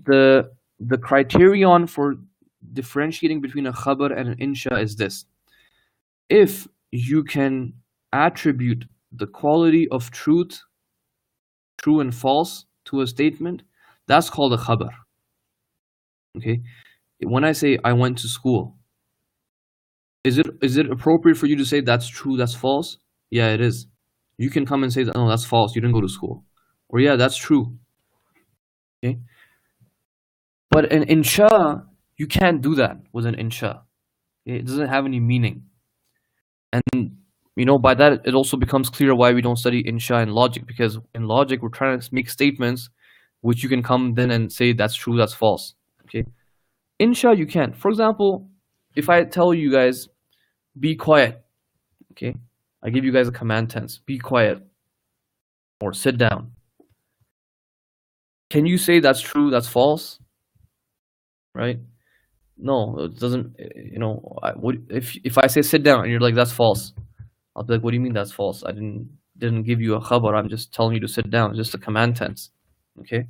the criterion for differentiating between a khabar and an insha is this. If you can attribute the quality of truth, true and false, to a statement, that's called a khabar. Okay? When I say I went to school, is it appropriate for you to say that's true, that's false? Yeah, it is. You can come and say that, no, that's false, you didn't go to school. Or yeah, that's true. Okay? But an insha, you can't do that with an insha. It doesn't have any meaning. And by that, it also becomes clear why we don't study insha in logic, because in logic, we're trying to make statements which you can come then and say that's true, that's false. Okay? Insha, you can't. For example, if I tell you guys, be quiet, okay? I give you guys a command tense, be quiet, or sit down. Can you say that's true, that's false? Right? No, it doesn't, if I say sit down and you're like, that's false, I'll be like, what do you mean that's false? I didn't give you a khabar, I'm just telling you to sit down, it's just a command tense, okay?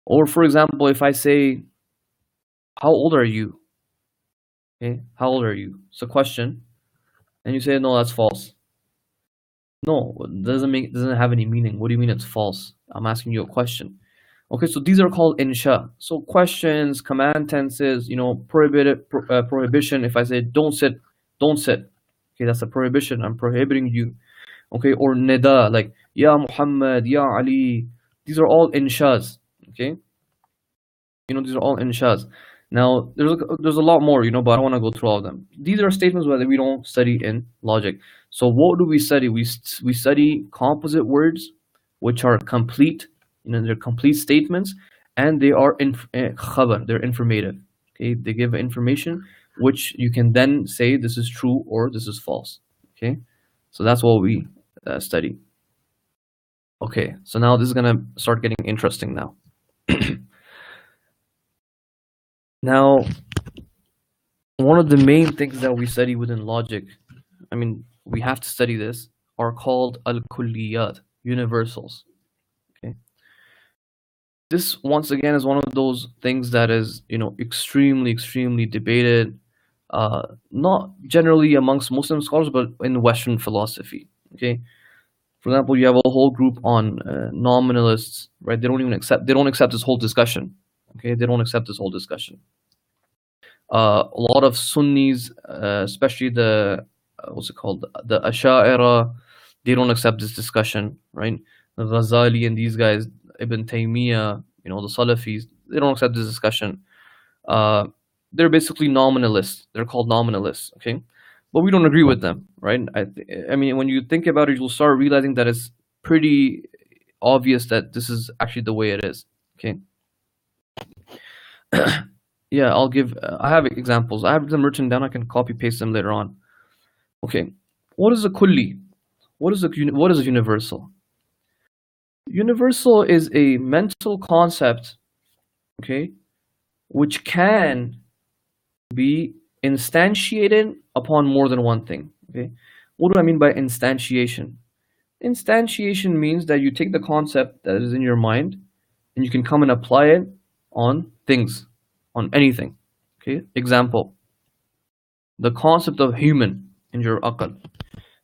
Or for example, if I say, how old are you? Okay, how old are you? It's a question, and you say, no, that's false. No, it doesn't have any meaning. What do you mean it's false? I'm asking you a question. Okay, so these are called insha. So questions, command tenses, prohibition. If I say don't sit, don't sit. Okay, that's a prohibition. I'm prohibiting you. Okay, or nida, like ya Muhammad, ya Ali. These are all inshas. Okay, these are all inshas. Now, there's a lot more, but I don't want to go through all of them. These are statements that we don't study in logic. So what do we study? We study composite words, which are complete, they're complete statements, and they are khabar, they're informative. Okay, they give information which you can then say this is true or this is false. Okay, so that's what we study. Okay, so now this is gonna start getting interesting now. Now, one of the main things that we study within logic, we have to study this, are called al-kulliyat, universals. Okay. This, once again, is one of those things that is, extremely, extremely debated, not generally amongst Muslim scholars, but in Western philosophy. Okay. For example, you have a whole group on nominalists, right? They don't accept this whole discussion. Okay, they don't accept this whole discussion. A lot of Sunnis, especially the what's it called, the Asha'ira, they don't accept this discussion, right? Ghazali and these guys, Ibn Taymiyyah, the Salafis, they don't accept this discussion. They're basically nominalists. They're called nominalists, okay? But we don't agree with them, right? I mean, when you think about it, you'll start realizing that it's pretty obvious that this is actually the way it is, okay? Yeah, I have examples. I have them written down. I can copy paste them later on. Okay, what is a kulli? What is a universal? Universal is a mental concept, okay, which can be instantiated upon more than one thing. Okay, what do I mean by instantiation? Instantiation means that you take the concept that is in your mind and you can come and apply it on things, on anything. Okay, example, the concept of human in your aql.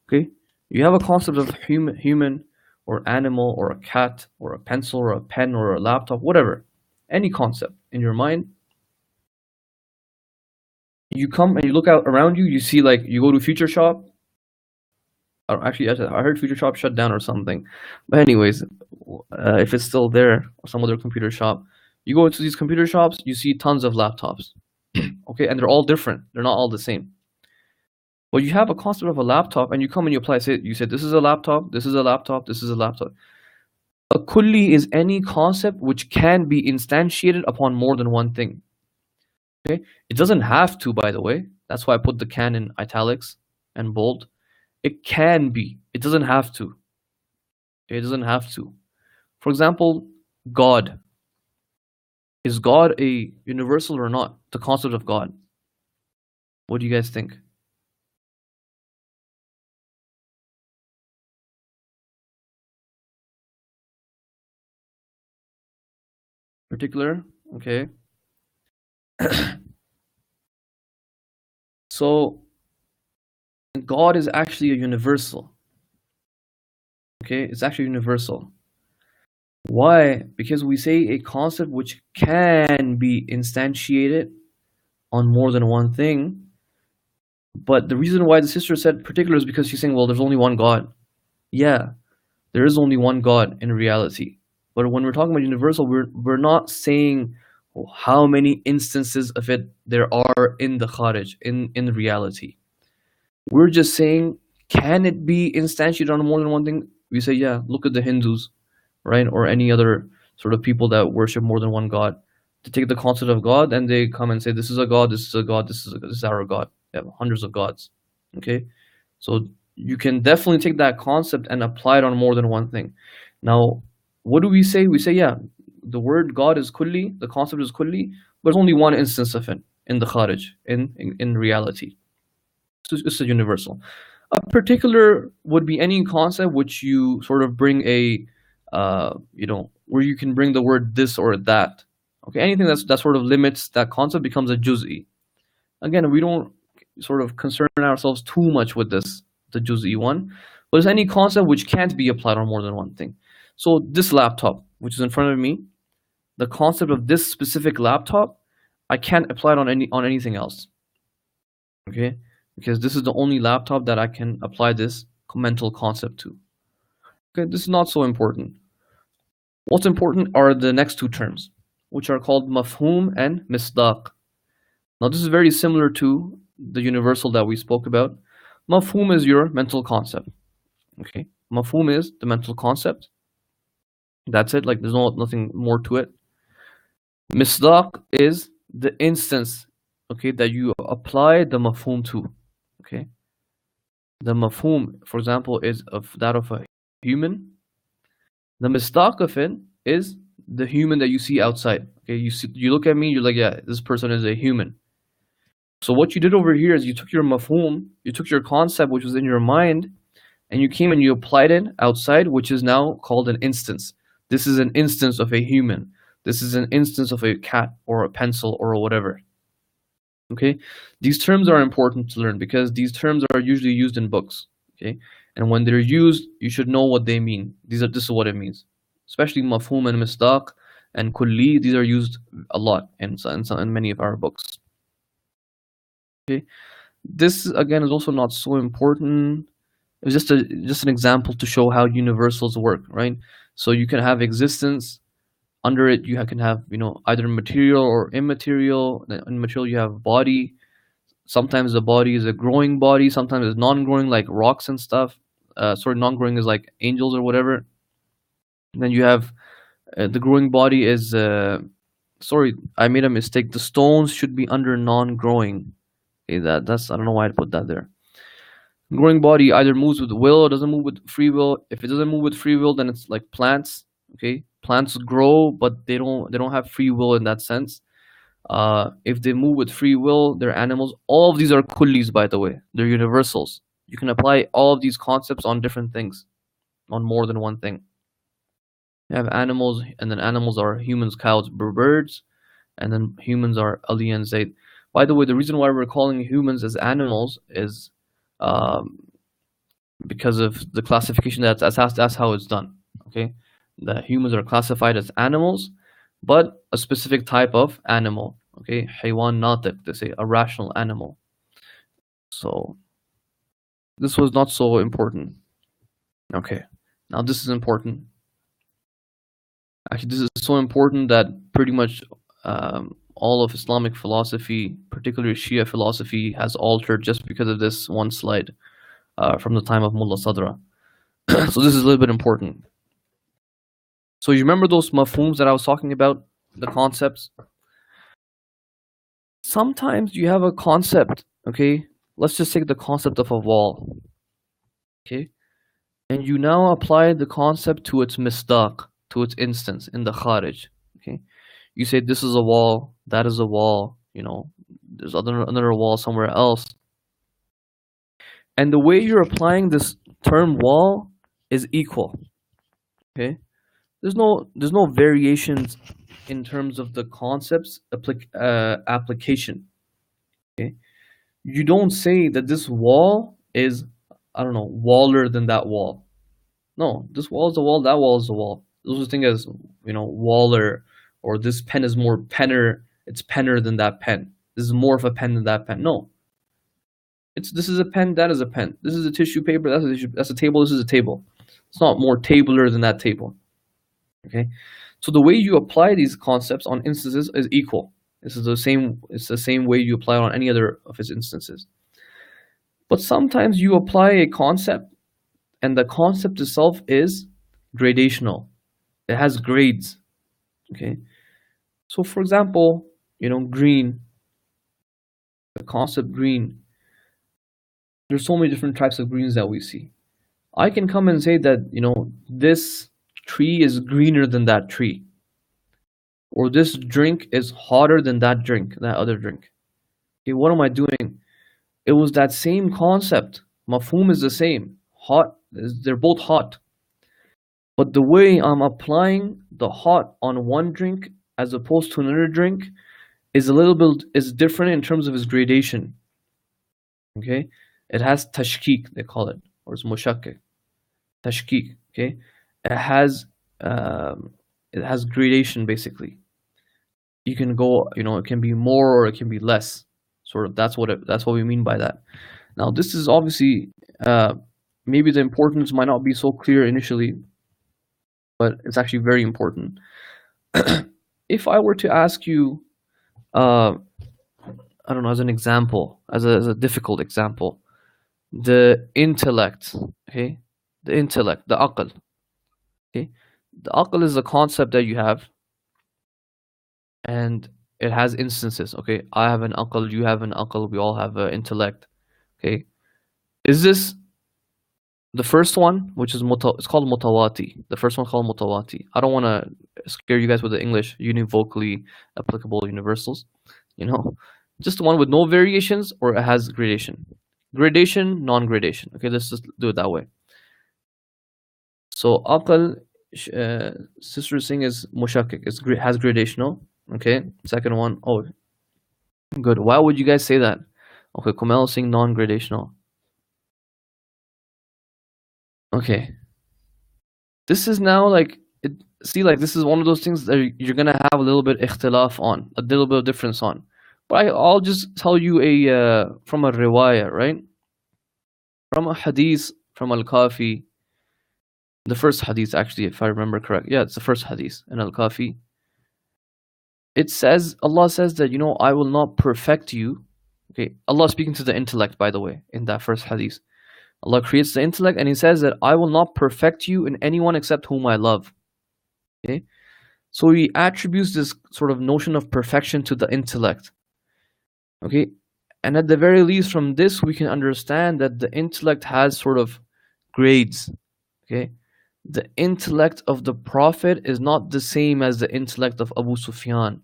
Okay, you have a concept of human or animal or a cat or a pencil or a pen or a laptop, whatever, any concept in your mind. You come and you look out around you, you see, like, you go to Future Shop. Actually, I heard Future Shop shut down or something. But anyways, if it's still there or some other computer shop, you go into these computer shops, you see tons of laptops. Okay, and they're all different. They're not all the same. But you have a concept of a laptop and you come and you apply, you say this is a laptop, this is a laptop, this is a laptop. A kulli is any concept which can be instantiated upon more than one thing. Okay, it doesn't have to, by the way. That's why I put the can in italics and bold. It can be. It doesn't have to. It doesn't have to. For example, God. Is God a universal or not? The concept of God. What do you guys think? Particular? Okay. So God is actually a universal. Okay, it's actually universal. Why? Because we say a concept which can be instantiated on more than one thing. But the reason why the sister said particular is because she's saying, well, there's only one God. Yeah, there is only one God in reality. But when we're talking about universal, we're not saying how many instances of it there are in the kharij, in reality. We're just saying, can it be instantiated on more than one thing? We say, yeah, look at the Hindus, right? Or any other sort of people that worship more than one God. They take the concept of God and they come and say, this is a God, this is a God, this is our God. They have hundreds of gods. Okay? So you can definitely take that concept and apply it on more than one thing. Now, what do we say? We say, yeah, the word God is kulli, the concept is kulli, but there's only one instance of it in the kharij, in reality. So it's a universal. A particular would be any concept which you sort of bring where you can bring the word this or that. Okay, anything that sort of limits that concept becomes a juz'i. Again, we don't sort of concern ourselves too much with this, the juz'i one, but there's any concept which can't be applied on more than one thing. So this laptop, which is in front of me, the concept of this specific laptop, I can't apply it on anything else. Okay, because this is the only laptop that I can apply this mental concept to. Okay, this is not so important. What's important are the next two terms, which are called mafhum and misdaq. Now this is very similar to the universal that we spoke about. Mafhum is your mental concept. Okay, mafhum is the mental concept. That's it, like there's nothing more to it. Misdaq is the instance, okay, that you apply the mafhum to. Okay, the mafhum, for example, is of that of a human. The misdaq of it is the human that you see outside. Okay, you look at me, you're like, yeah, this person is a human. So what you did over here is you took your mafhum, you took your concept which was in your mind, and you came and you applied it outside, which is now called an instance. This is an instance of a human. This is an instance of a cat or a pencil or whatever. Okay, these terms are important to learn because these terms are usually used in books. Okay, and when they're used, you should know what they mean. This is what it means. Especially mafhum and misdaq and kulli, these are used a lot in many of our books. Okay, this again is also not so important. It's just an example to show how universals work, right? So you can have existence. Under it, you can have either material or immaterial. In material, you have body. Sometimes the body is a growing body. Sometimes it's non-growing, like rocks and stuff. Non-growing is like angels or whatever. And then you have the growing body is. Sorry, I made a mistake. The stones should be under non-growing. Okay, that's I don't know why I put that there. Growing body either moves with will or doesn't move with free will. If it doesn't move with free will, then it's like plants. Okay, plants grow, but they don't have free will in that sense. If they move with free will, they're animals. All of these are kullis, by the way. They're universals. You can apply all of these concepts on different things, on more than one thing. You have animals, and then animals are humans, cows, birds, and then humans are Ali and Zayd. By the way, the reason why we're calling humans as animals is because of the classification. That's how it's done. Okay, the humans are classified as animals, but a specific type of animal. Okay, haywan natiq, they say, a rational animal. So this was not so important. Okay, now this is important. Actually, this is so important that pretty much all of Islamic philosophy, particularly Shia philosophy, has altered just because of this one slide from the time of Mullah Sadra. So this is a little bit important. So you remember those mafhums that I was talking about, the concepts? Sometimes you have a concept, okay? Let's just take the concept of a wall, okay? And you now apply the concept to its misdaq, to its instance in the kharij, okay? You say this is a wall, that is a wall, there's another wall somewhere else. And the way you're applying this term wall is equal, okay? There's no variations in terms of the concept's application. Okay, you don't say that this wall is, I don't know, waller than that wall. No, this wall is a wall, that wall is a wall. Those are things as waller, or this pen is more penner. It's penner than that pen. This is more of a pen than that pen. No, this is a pen, that is a pen. This is a tissue paper, that's a tissue. That's a table. This is a table. It's not more tabler than that table. Okay, so the way you apply these concepts on instances is equal. This is the same. It's the same way you apply it on any other of its instances. But sometimes you apply a concept, and the concept itself is gradational. It has grades. Okay, so for example, green. The concept green. There's so many different types of greens that we see. I can come and say that this tree is greener than that tree, or this drink is hotter than that other drink. Okay, what am I doing? It was that same concept. Mafhum is the same. Hot, they're both hot. But the way I'm applying the hot on one drink as opposed to another drink is different in terms of its gradation. Okay, it has tashkik, they call it, or it's mushakkik. Tashkik. Okay, it has gradation basically. You can go, it can be more or it can be less. Sort of. That's what we mean by that. Now, this is obviously maybe the importance might not be so clear initially, but it's actually very important. If I were to ask you, I don't know, as an example, as a difficult example, the intellect, okay, the intellect, the aql, okay, the aql is a concept that you have, and it has instances. Okay, I have an aql, you have an aql, we all have an intellect. Okay, is this the first one, which is it's called mutawati. The first one called mutawati. I don't want to scare you guys with the English univocally applicable universals. Just the one with no variations, or it has gradation. Gradation, non-gradation. Okay, let's just do it that way. So aql, sister is saying, is mushakkik. It has gradational. Okay, second one. Oh, good. Why would you guys say that? Okay, Kumail is saying non-gradational. Okay. This is now like it, see, like this is one of those things that you're gonna have a little bit ikhtilaf on, a little bit of difference on. But I'll just tell you a from a riwayah, right? From a hadith from Al-Kafi, the first hadith actually, if I remember correct. Yeah, it's the first hadith in Al-Kafi. It says, Allah says that, I will not perfect you. Okay, Allah speaking to the intellect, by the way, in that first hadith. Allah creates the intellect and He says that I will not perfect you in anyone except whom I love. Okay, so He attributes this sort of notion of perfection to the intellect. Okay, and at the very least, from this, we can understand that the intellect has sort of grades. Okay, the intellect of the Prophet is not the same as the intellect of Abu Sufyan.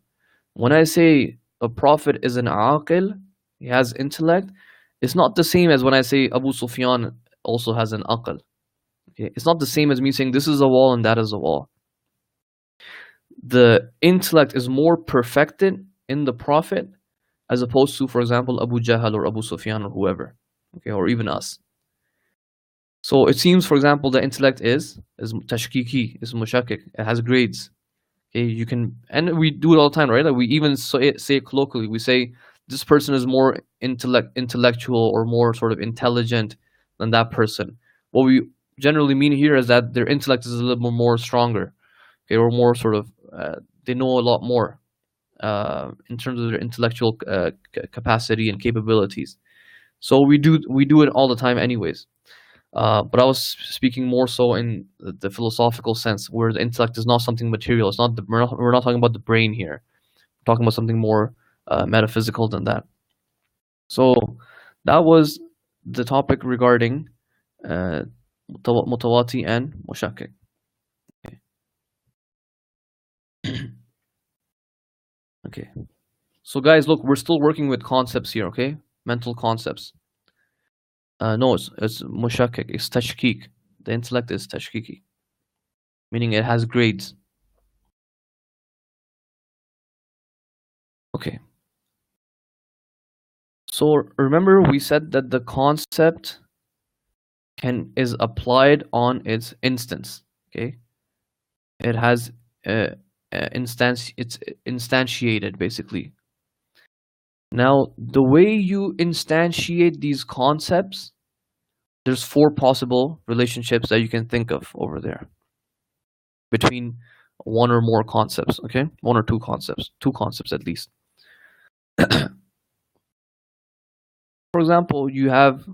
When I say a Prophet is an aqil, he has intellect, it's not the same as when I say Abu Sufyan also has an aql. Okay? It's not the same as me saying this is a wall and that is a wall. The intellect is more perfected in the Prophet as opposed to, for example, Abu Jahl or Abu Sufyan or whoever, okay, or even us. So it seems, for example, the intellect is tashkiki, is mushakik, it has grades. Okay, you can, and we do it all the time, right? Like we even say it colloquially. We say this person is more intellectual or more sort of intelligent than that person. What we generally mean here is that their intellect is a little bit more stronger, okay, or more sort of they know a lot more in terms of their intellectual capacity and capabilities. So we do it all the time, anyways. But I was speaking more so in the philosophical sense, where the intellect is not something material. It's not we're not talking about the brain here. We're talking about something more metaphysical than that. So that was the topic regarding mutawati and mushakkik. Okay. Okay. So guys, look, we're still working with concepts here. Okay, mental concepts. No, it's mushakkik. It's tashkik. The intellect is tashkiki, meaning it has grades. Okay. So remember we said that the concept is applied on its instance. Okay. It has it's instantiated basically. Now the way you instantiate these concepts, there's 4 possible relationships that you can think of over there between one or more concepts. Okay, 1 or 2 concepts, 2 concepts at least. For example, you have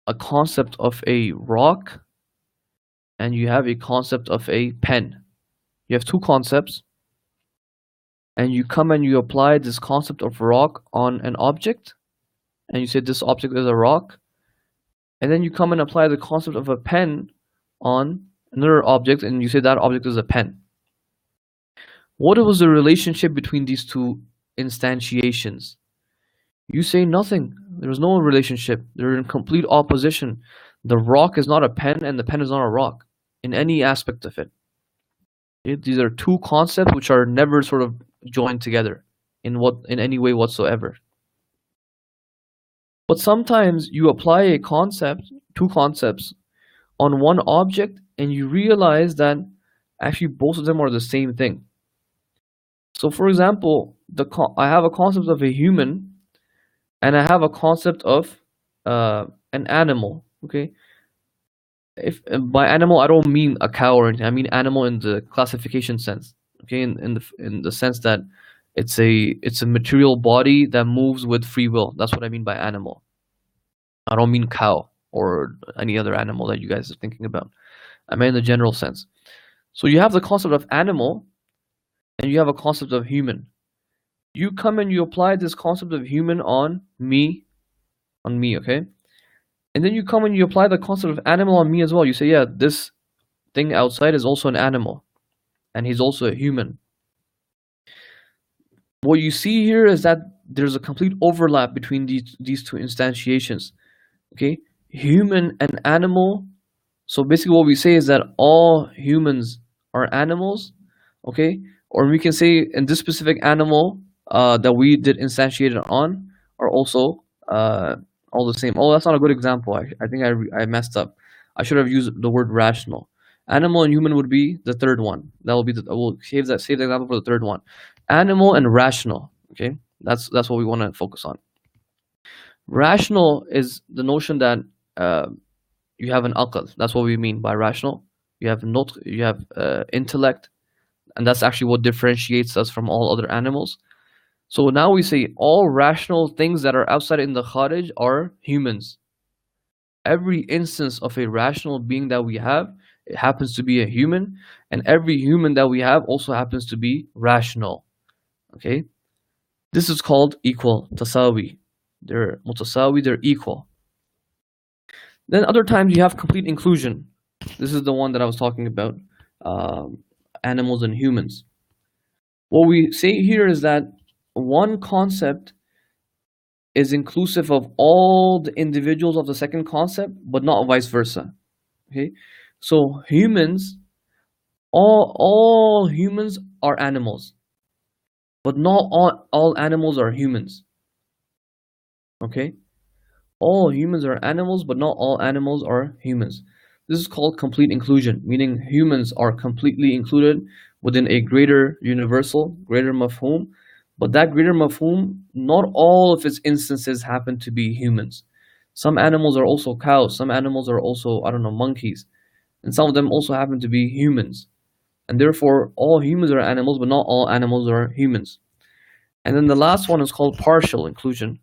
a concept of a rock and you have a concept of a pen. You have 2 concepts and you come and you apply this concept of rock on an object and you say this object is a rock, and then you come and apply the concept of a pen on another object and you say that object is a pen. What was the relationship between these 2 instantiations? You say nothing. There's no relationship. They're in complete opposition. The rock is not a pen and the pen is not a rock in any aspect of it. Okay? These are 2 concepts which are never sort of joined together in any way whatsoever. But sometimes you apply a concept, 2 concepts, on one object and you realize that actually both of them are the same thing. So for example, I have a concept of a human and I have a concept of an animal. Okay, if by animal I don't mean a cow or anything. I mean animal in the classification sense. Okay, in the sense that it's a material body that moves with free will. That's what I mean by animal. I don't mean cow or any other animal that you guys are thinking about. I mean in the general sense. So you have the concept of animal and you have a concept of human. You come and you apply this concept of human on me, okay? And then you come and you apply the concept of animal on me as well. You say, yeah, this thing outside is also an animal and he's also a human. What you see here is that there's a complete overlap between these 2 instantiations. Okay, human and animal. So basically what we say is that all humans are animals. Okay, or we can say in this specific animal that we did instantiate it on are also all the same. Oh, that's not a good example. I think I messed up. I should have used the word rational. Animal and human would be the third one. That will be the, we'll save the example for the third one. Animal and rational. Okay, that's what we want to focus on. Rational is the notion that uh, you have an aql. That's what we mean by rational. You have not, you have intellect, and that's actually what differentiates us from all other animals. So now we say all rational things that are outside in the kharij are humans. Every instance of a rational being that we have, it happens to be a human, and every human that we have also happens to be rational. Okay, this is called equal, tasawi. They're mutasawi, they're equal. Then other times you have complete inclusion. This is the one that I was talking about, animals and humans. What we say here is that one concept is inclusive of all the individuals of the second concept, but not vice versa. Okay, so humans, all humans are animals, but not all animals are humans. Okay, all humans are animals, but not all animals are humans. This is called complete inclusion, meaning humans are completely included within a greater universal, greater mafhum. But that greater mafhum, not all of its instances happen to be humans. Some animals are also cows, some animals are also, I don't know, monkeys. And some of them also happen to be humans. And therefore, all humans are animals, but not all animals are humans. And then the last one is called partial inclusion,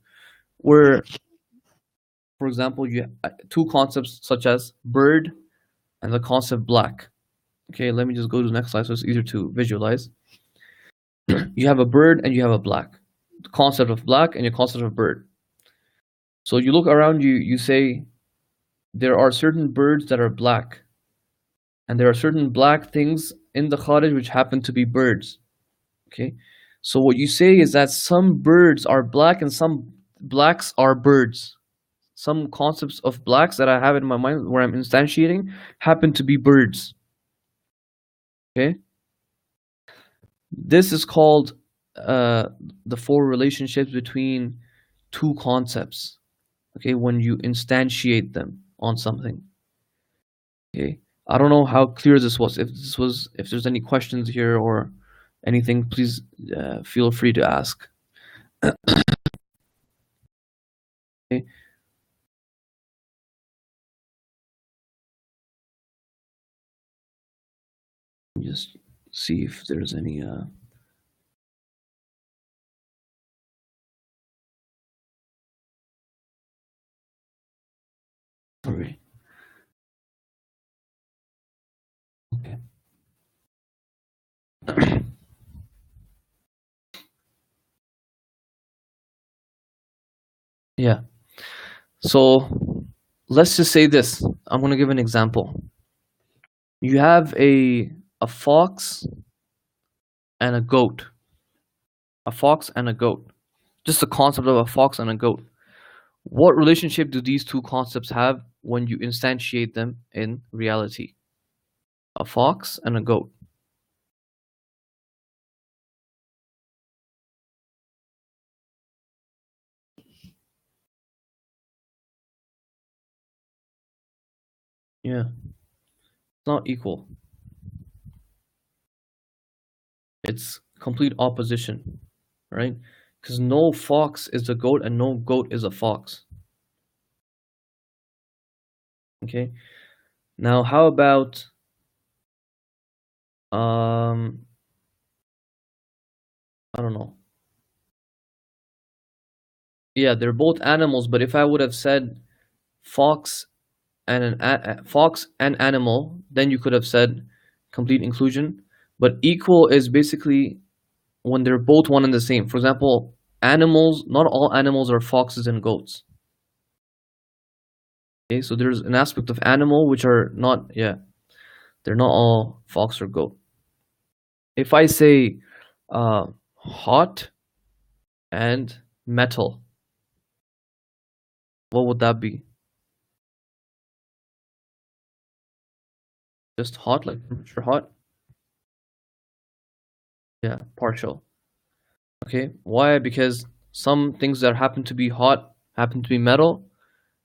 where, for example, you have two concepts such as bird and the concept black. Okay, let me just go to the next slide so it's easier to visualize. You have a bird and you have a black. The concept of black and your concept of bird. So you look around you, you say there are certain birds that are black, and there are certain black things in the kharij which happen to be birds. Okay, so what you say is that some birds are black and some blacks are birds. Some concepts of blacks that I have in my mind where I'm instantiating happen to be birds. Okay, this is called the four relationships between two concepts. Okay, when you instantiate them on something. Okay, I don't know how clear this was. If there's any questions here or anything, please feel free to ask. Okay. Just see if there's any sorry. Okay. Yeah. So let's just say this. I'm going to give an example. You have a fox and a goat. A fox and a goat. Just the concept of a fox and a goat. What relationship do these two concepts have when you instantiate them in reality? A fox and a goat. Yeah. It's not equal. It's complete opposition, right? Because no fox is a goat and no goat is a fox. Okay. Now, how about I don't know. Yeah, they're both animals, but if I would have said fox and an fox and animal, then you could have said complete inclusion. But equal is basically when they're both one and the same. For example, animals, not all animals are foxes and goats. Okay, so there's an aspect of animal which are not, yeah, they're not all fox or goat. If I say hot and metal, what would that be? Just hot, like temperature hot? Yeah, partial. Okay, why? Because some things that happen to be hot happen to be metal,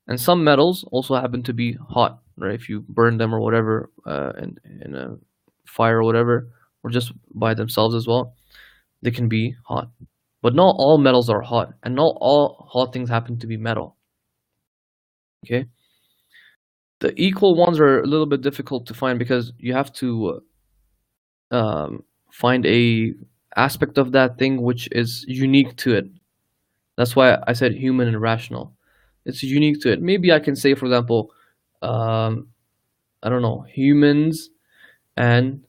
and some metals also happen to be hot. right? If you burn them or whatever, in a fire or whatever, or just by themselves as well, they can be hot. But not all metals are hot, and not all hot things happen to be metal. Okay, the equal ones are a little bit difficult to find because you have to find a aspect of that thing which is unique to it. That's why I said human and rational. It's unique to it. Maybe I can say, for example, um, I don't know, humans and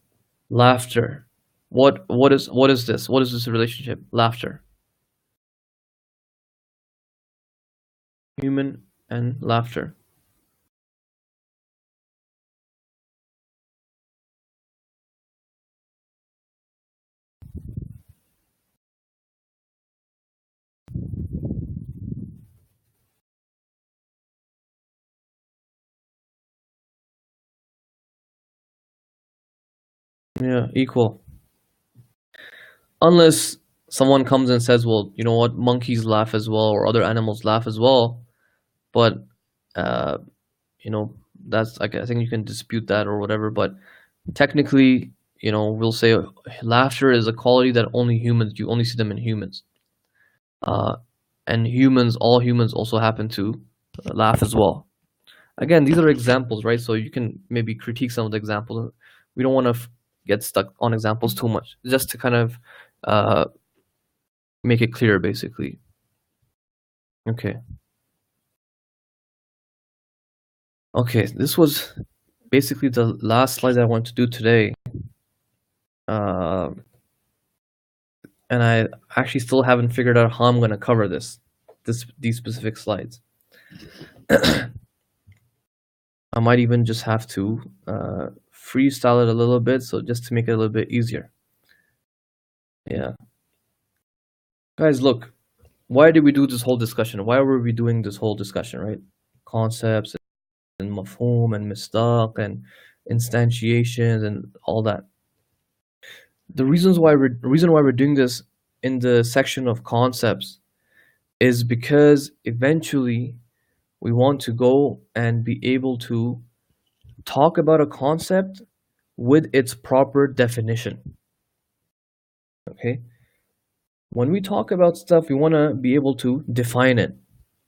laughter. What is this? What is this relationship? Laughter. Human and laughter. Yeah, equal. Unless someone comes and says, well, you know what, monkeys laugh as well, or other animals laugh as well, but uh, you know, that's like, I think you can dispute that or whatever, but technically, we'll say laughter is a quality that only humans, you only see them in humans. Uh, and all humans also happen to laugh as well. Again, these are examples, right? So you can maybe critique some of the examples. We don't want to get stuck on examples too much, just to kind of uh, make it clear, basically. Okay. Okay, this was basically the last slide that I want to do today. Uh, and I actually still haven't figured out how I'm going to cover these specific slides. I might even just have to freestyle it a little bit, so just to make it a little bit easier. Yeah. Guys, look, why did we do this whole discussion? Why were we doing this whole discussion, right? Concepts and mafhum and mistaq and instantiations and all that. The reason why we're doing this in the section of concepts is because eventually we want to go and be able to talk about a concept with its proper definition. Okay? When we talk about stuff, we want to be able to define it.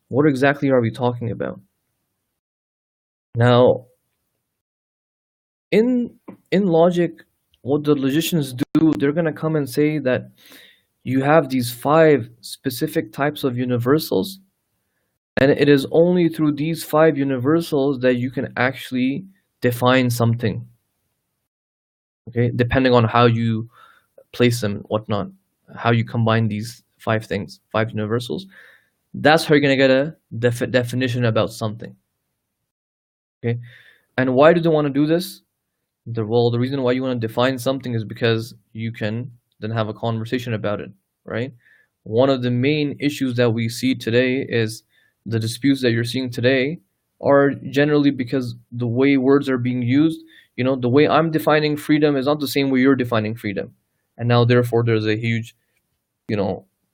What exactly are we talking about? Now, in logic, what the logicians do, they're going to come and say that you have these 5 specific types of universals, and it is only through these 5 universals that you can actually define something. Okay, depending on how you place them, whatnot, how you combine these 5 things, 5 universals. That's how you're gonna get a definition about something. Okay, and why do they want to do this? The reason why you want to define something is because you can then have a conversation about it, right? One of the main issues that we see today is the disputes that you're seeing today are generally because the way words are being used, the way I'm defining freedom is not the same way you're defining freedom. And now therefore there's a huge,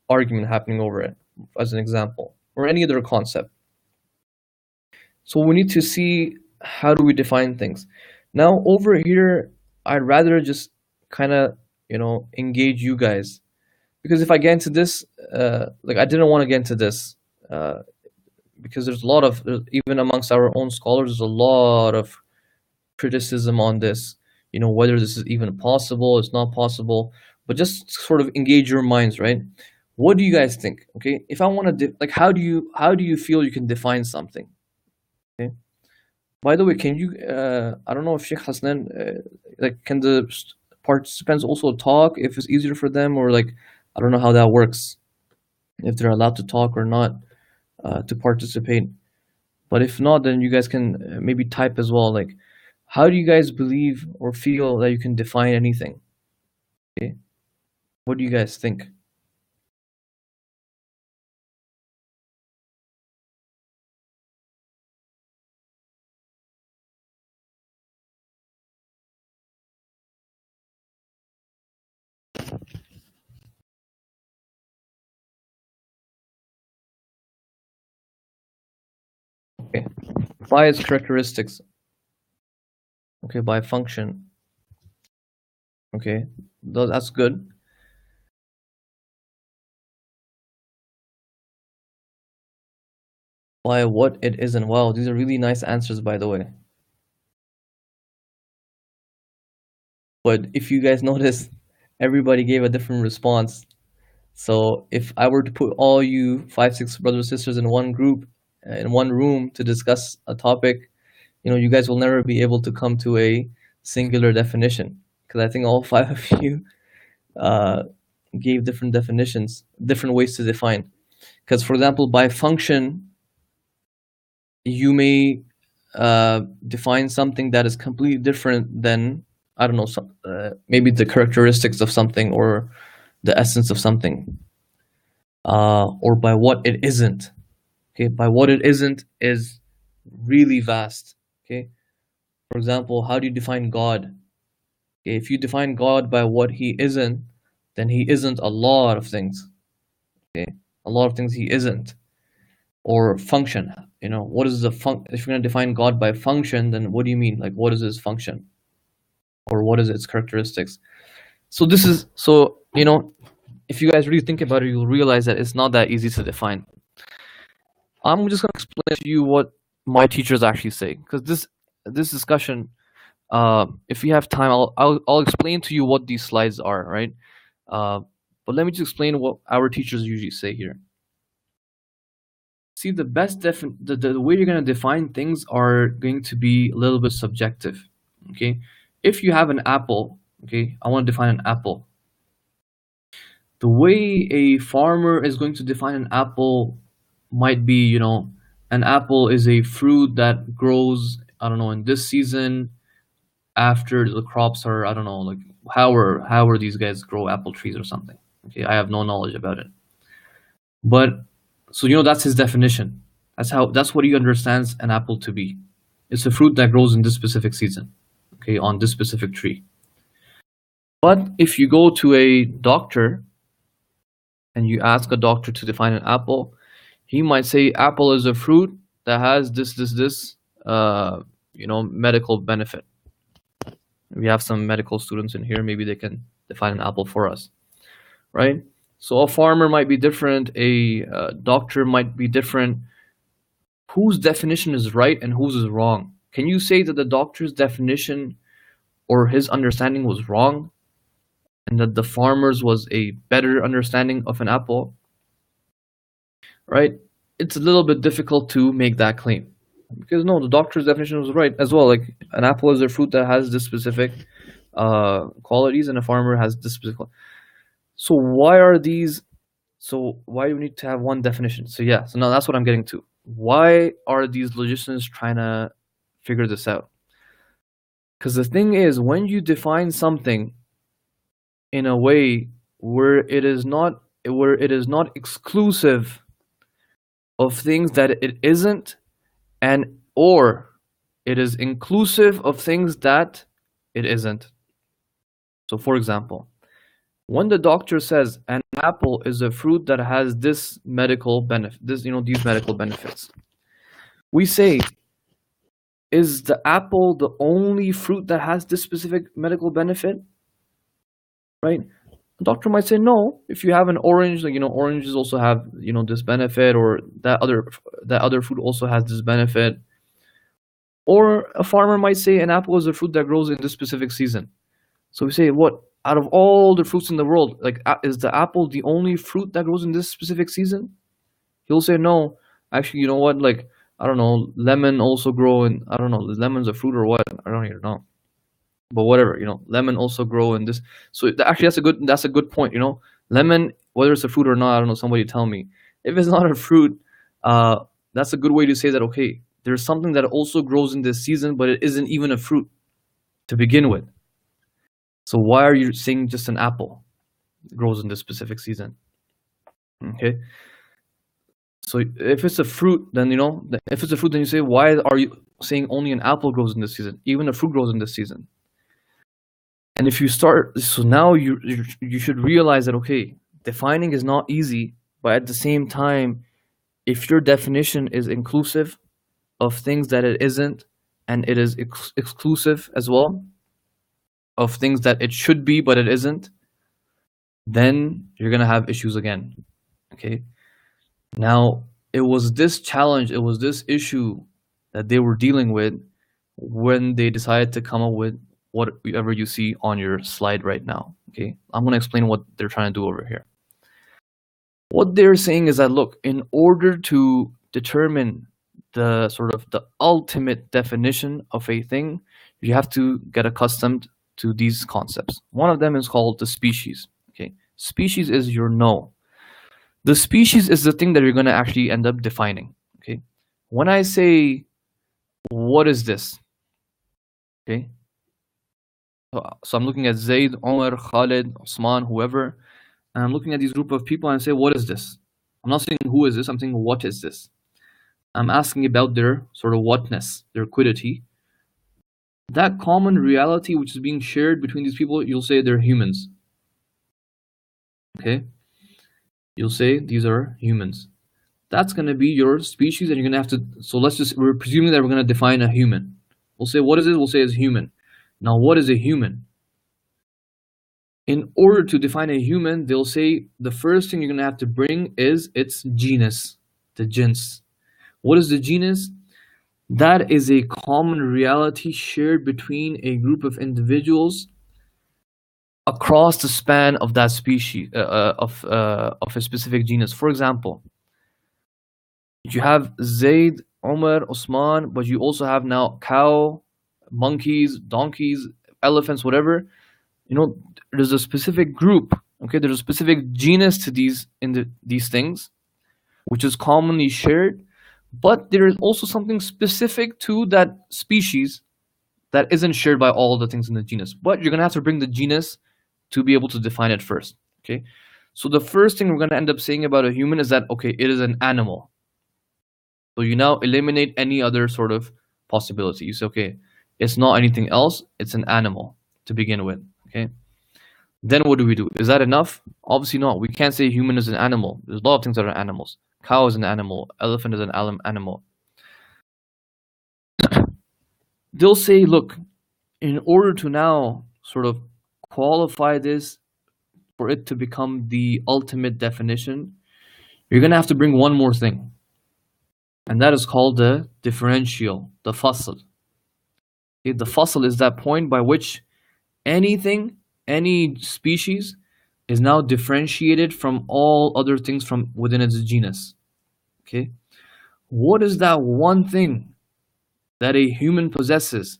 argument happening over it, as an example, or any other concept. So we need to see, how do we define things. Now over here, I'd rather just kind of, engage you guys, because if I get into this, like, I didn't want to get into this, because there's a lot of, even amongst our own scholars, there's a lot of criticism on this, whether this is even possible, it's not possible, but just sort of engage your minds, right? What do you guys think? Okay, if I want to, like, how do you feel you can define something? Okay. By the way, can you, I don't know if Sheikh Hasnan, like, can the participants also talk if it's easier for them, or like, I don't know how that works, if they're allowed to talk or not, to participate. But if not, then you guys can maybe type as well. Like, how do you guys believe or feel that you can define anything? Okay. What do you guys think? Okay. By its characteristics. Okay, by function. Okay, that's good. By what it isn't. Wow, these are really nice answers, by the way. But if you guys notice, everybody gave a different response. So if I were to put all you five, six brothers and sisters in one group, in one room to discuss a topic, you guys will never be able to come to a singular definition because I think all five of you uh, gave different definitions, different ways to define. Because, for example, by function, you may define something that is completely different than, I don't know, maybe the characteristics of something or the essence of something, or by what it isn't. Okay, by what it isn't is really vast. Okay, for example, how do you define God? Okay, if you define God by what he isn't, then he isn't a lot of things. Okay, a lot of things he isn't. Or function. What is the if you're going to define God by function, then what do you mean? Like, what is his function? Or what is its characteristics? So this is if you guys really think about it, you'll realize that it's not that easy to define. I'm just going to explain to you what my teachers actually say, because this discussion, if you have time, I'll explain to you what these slides are, right? But let me just explain what our teachers usually say here. See, the way you're going to define things are going to be a little bit subjective. Okay, if you have an apple, okay, I want to define an apple. The way a farmer is going to define an apple might be, an apple is a fruit that grows, I don't know, in this season after the crops are, I don't know, like how are these guys grow apple trees or something. Okay, I have no knowledge about it. But so that's his definition. That's what he understands an apple to be. It's a fruit that grows in this specific season, okay, on this specific tree. But if you go to a doctor and you ask a doctor to define an apple, he might say apple is a fruit that has this medical benefit. We have some medical students in here, maybe they can define an apple for us, right? So a farmer might be different, a doctor might be different. Whose definition is right and whose is wrong? Can you say that the doctor's definition or his understanding was wrong and that the farmer's was a better understanding of an apple? Right? It's a little bit difficult to make that claim, because no, the doctor's definition was right as well. Like, an apple is a fruit that has this specific qualities, and a farmer has this specific. So why do we need to have one definition? So now that's what I'm getting to. Why are these logicians trying to figure this out? Because the thing is, when you define something in a way where it is not exclusive of things that it isn't, or it is inclusive of things that it isn't. So for example, when the doctor says an apple is a fruit that has this medical benefit, these medical benefits, we say, is the apple the only fruit that has this specific medical benefit? Right? The doctor might say no. If you have an orange, oranges also have this benefit, or that other fruit also has this benefit. Or a farmer might say an apple is a fruit that grows in this specific season. So we say, what, out of all the fruits in the world, like, is the apple the only fruit that grows in this specific season? He'll say no. Actually, you know what? Like, I don't know, lemon also grow in, I don't know, lemon's a fruit or what? I don't even know. But whatever, lemon also grow in this. So actually, that's a good point. Lemon, whether it's a fruit or not, I don't know. Somebody tell me. If it's not a fruit, that's a good way to say that. Okay, there's something that also grows in this season, but it isn't even a fruit to begin with. So why are you saying just an apple grows in this specific season? Okay. So if it's a fruit, then you say, why are you saying only an apple grows in this season? Even a fruit grows in this season. And if you start, so now you should realize that, okay, defining is not easy, but at the same time, if your definition is inclusive of things that it isn't, and it is exclusive as well of things that it should be but it isn't, then you're gonna have issues again. Okay. Now, it was this challenge, it was this issue that they were dealing with when they decided to come up with whatever you see on your slide right now. Okay, I'm gonna explain what they're trying to do over here. What they're saying is that, look, in order to determine the sort of the ultimate definition of a thing, you have to get accustomed to these concepts. One of them is called the species. Okay, species is your know. The species is the thing that you're going to actually end up defining. Okay, when I say, what is this? Okay, so I'm looking at Zayd, Omar, Khalid, Osman, whoever, and I'm looking at these group of people and I say, what is this? I'm not saying who is this, I'm saying what is this? I'm asking about their sort of whatness, their quiddity. That common reality which is being shared between these people, you'll say they're humans. Okay, you'll say these are humans. That's going to be your species, and you're going to have to, so we're presuming that we're going to define a human. We'll say, what is it? We'll say it's human. Now, what is a human? In order to define a human, they'll say the first thing you're going to have to bring is its genus, the jins. What is the genus? That is a common reality shared between a group of individuals across the span of that species, of a specific genus. For example, you have Zayd, Omar, Osman, but you also have now cow, monkeys, donkeys, elephants, whatever. You know, there's a specific group. Okay, there's a specific genus to these things, which is commonly shared. But there is also something specific to that species that isn't shared by all the things in the genus. But you're going to have to bring the genus to be able to define it first. Okay, so the first thing we're going to end up saying about a human is that, okay, it is an animal. So you now eliminate any other sort of possibility. You say, okay, it's not anything else, it's an animal to begin with. Okay, then what do we do? Is that enough? Obviously not. We can't say human is an animal. There's a lot of things that are animals. Cow is an animal. Elephant is an animal. They'll say, look, in order to now sort of qualify this for it to become the ultimate definition, you're going to have to bring one more thing. And that is called the differential, the fasl. Okay, the fasl is that point by which anything, any species, is now differentiated from all other things from within its genus. Okay, what is that one thing that a human possesses?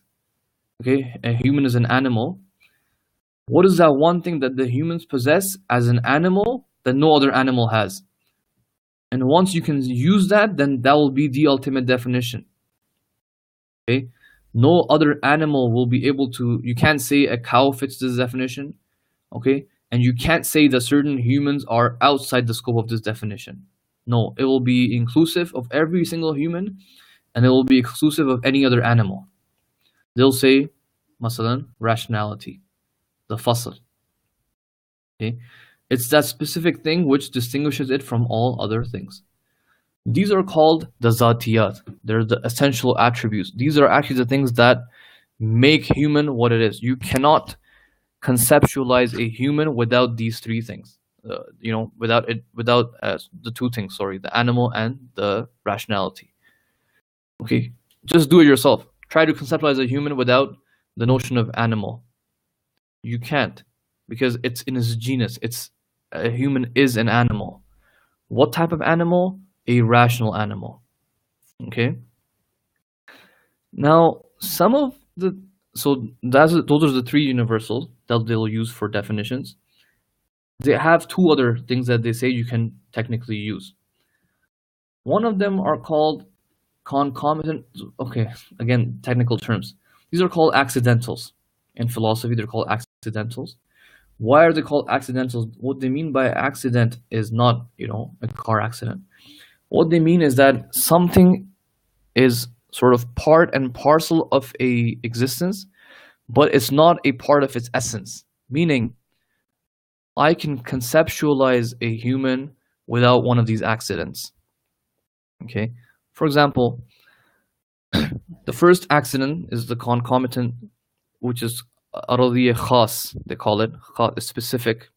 Okay, a human is an animal. What is that one thing that the humans possess as an animal that no other animal has? And once you can use that, then that will be the ultimate definition. Okay, no other animal will be able to, you can't say a cow fits this definition. Okay, and you can't say that certain humans are outside the scope of this definition. No, it will be inclusive of every single human, and it will be exclusive of any other animal. They'll say, masalan, rationality, the fasl. Okay, it's that specific thing which distinguishes it from all other things. These are called the zatiyat. They're the essential attributes. These are actually the things that make human what it is. You cannot conceptualize a human without these three things. Without the two things, the animal and the rationality. Okay, just do it yourself. Try to conceptualize a human without the notion of animal. You can't, because it's in its genus. A human is an animal. What type of animal? A rational animal. Okay. Now, those are the three universals that they'll use for definitions. They have two other things that they say you can technically use. One of them are called concomitant. Okay, again, technical terms. These are called accidentals. In philosophy, they're called accidentals. Why are they called accidentals? What they mean by accident is not, a car accident. What they mean is that something is sort of part and parcel of a existence, but it's not a part of its essence. Meaning, I can conceptualize a human without one of these accidents. Okay, for example, The first accident is the concomitant, which is aradiyya khas, they call it, specific.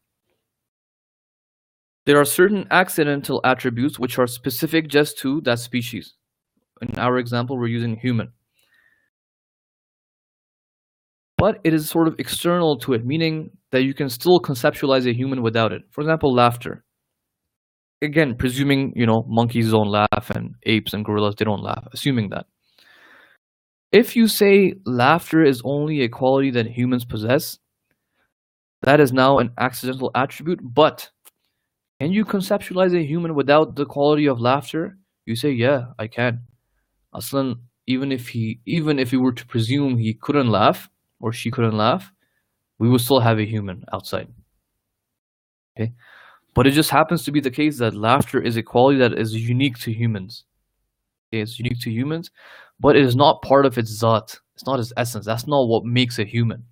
There are certain accidental attributes which are specific just to that species. In our example, we're using human. But it is sort of external to it, meaning that you can still conceptualize a human without it. For example, laughter. Again, presuming, monkeys don't laugh and apes and gorillas, they don't laugh, assuming that. If you say laughter is only a quality that humans possess, that is now an accidental attribute, but can you conceptualize a human without the quality of laughter? You say, yeah, I can. Aslan, even if we were to presume he couldn't laugh or she couldn't laugh, we would still have a human outside. Okay? But it just happens to be the case that laughter is a quality that is unique to humans. Okay? It's unique to humans, but it is not part of its zat. It's not its essence. That's not what makes a human.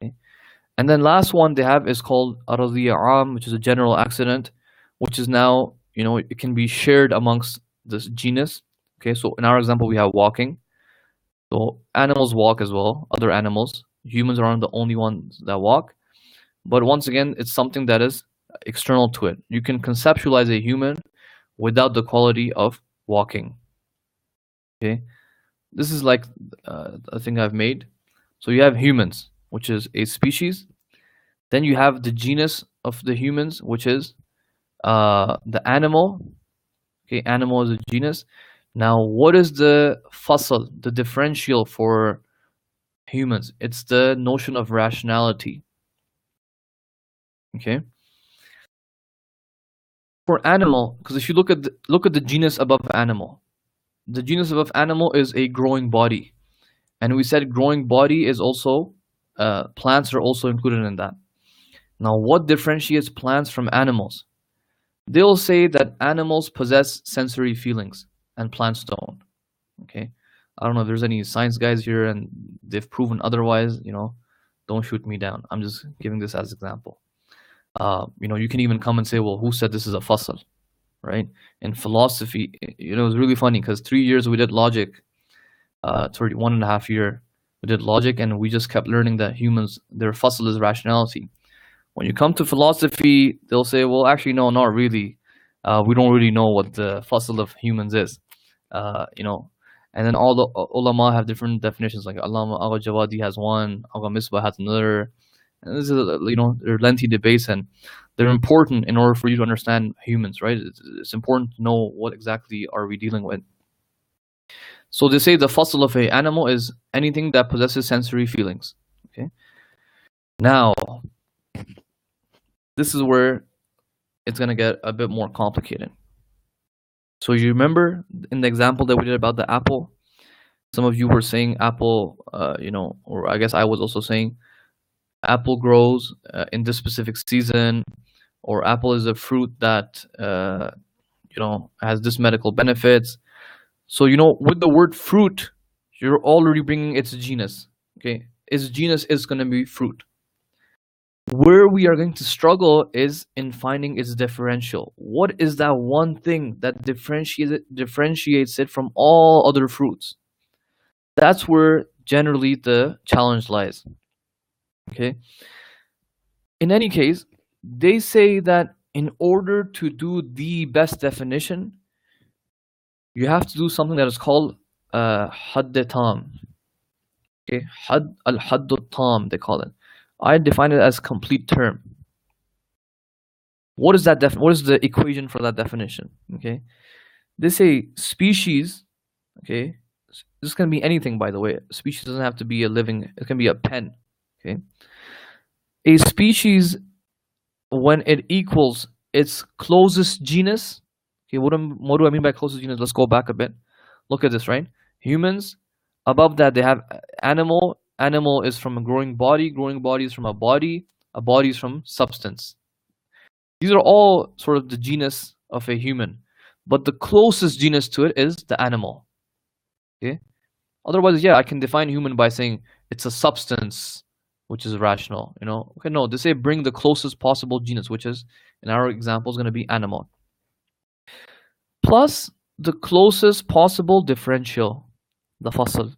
Okay? And then last one they have is called aradiyya am, which is a general accident, which is now, it can be shared amongst this genus. Okay, so in our example, we have walking. So animals walk as well, other animals. Humans aren't the only ones that walk. But once again, it's something that is external to it. You can conceptualize a human without the quality of walking. Okay, this is like a thing I've made. So you have humans, which is a species. Then you have the genus of the humans, which is the animal. Okay, animal is a genus. Now, what is the fasl, the differential for humans? It's the notion of rationality. Okay. For animal, because if you look at the genus above animal, the genus above animal is a growing body, and we said growing body is also plants are also included in that. Now, what differentiates plants from animals? They'll say that animals possess sensory feelings and plants don't. Okay, I don't know if there's any science guys here and they've proven otherwise. Don't shoot me down. I'm just giving this as example. You can even come and say, well, who said this is a fasl, right? In philosophy, it was really funny because 3 years we did logic. 1.5 year we did logic, and we just kept learning that humans, their fasl is rationality. When you come to philosophy, they'll say, well, actually, no, not really. We don't really know what the fasl of humans is. And then all the ulama have different definitions. Like Allama Agha Jawadi has one, Agha Misbah has another. And this is, they're lengthy debates, and they're important in order for you to understand humans, right? It's important to know what exactly are we dealing with. So they say the fasl of an animal is anything that possesses sensory feelings. Okay. Now, this is where it's gonna get a bit more complicated. So you remember in the example that we did about the apple, some of you were saying apple, or I guess I was also saying apple grows in this specific season, or apple is a fruit that has this medical benefits. So with the word fruit, you're already bringing its genus. Okay, its genus is going to be fruit. Where we are going to struggle is in finding its differential. What is that one thing that differentiates it from all other fruits? That's where generally the challenge lies. Okay. In any case, they say that in order to do the best definition, you have to do something that is called hadd tam. Okay, al-hadd tam they call it. I define it as complete term. What is that? What is the equation for that definition? Okay, they say species. Okay, this can be anything, by the way. A species doesn't have to be a living. It can be a pen. Okay, a species when it equals its closest genus. Okay, what do I mean by closest genus? Let's go back a bit. Look at this, right? Humans. Above that, they have animal. Animal is from a growing body. Growing body is from a body. A body is from substance. These are all sort of the genus of a human. But the closest genus to it is the animal. Okay? Otherwise, yeah, I can define human by saying it's a substance which is rational. Okay, no, they say bring the closest possible genus, which is, in our example, is going to be animal. Plus the closest possible differential. the fasl.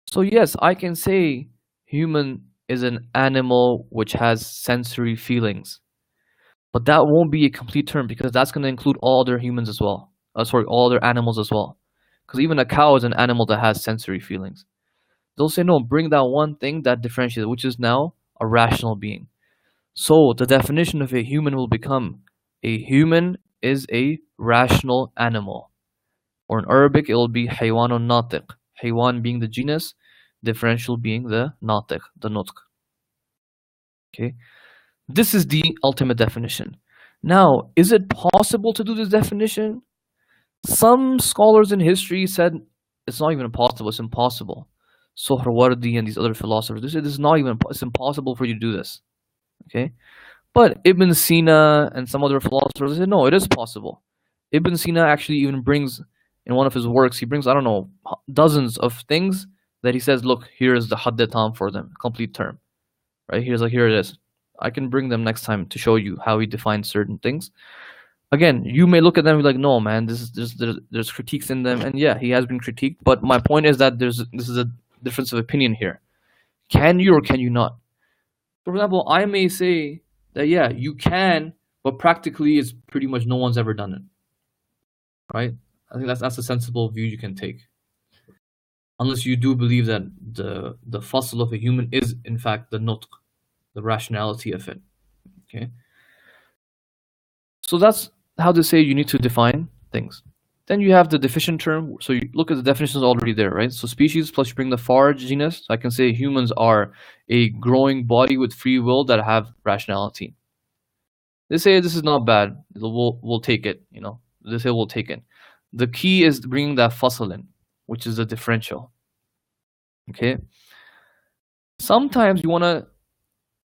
So yes, I can say human is an animal which has sensory feelings, but that won't be a complete term because that's going to include all other humans as well. Sorry, all other animals as well. Because even a cow is an animal that has sensory feelings. They'll say no, bring that one thing that differentiates, which is now a rational being. So the definition of a human will become a human is a rational animal. Or in Arabic, it will be haywanun natiq. Haywan being the genus, differential being the natiq, the nutq. Okay, this is the ultimate definition. Now, is it possible to do this definition? Some scholars in history said it's not even possible, it's impossible. Sohrawardi and these other philosophers, they said this is not even, it's impossible for you to do this. Okay? But Ibn Sina and some other philosophers said, no, it is possible. Ibn Sina actually even brings, in one of his works, he brings, I don't know, dozens of things that he says, look, here is the hadd tam for them, complete term. Right? Here's like, here it is. I can bring them next time to show you how he defines certain things. Again, you may look at them and be like, no, man, there's critiques in them, and yeah, he has been critiqued. But my point is that this is a difference of opinion here. Can you or can you not? For example, I may say that yeah, you can, but practically, it's pretty much no one's ever done it. Right? I think that's a sensible view you can take, unless you do believe that the fasl of a human is in fact the nutq, the rationality of it. Okay. So that's how to say you need to define things. Then you have the deficient term. So you look at the definitions already there, right? So species plus you bring the far genus. So I can say humans are a growing body with free will that have rationality. They say this is not bad. We'll take it, you know. They say we'll take it. The key is bringing that fasl in, which is the differential. Okay. Sometimes you want to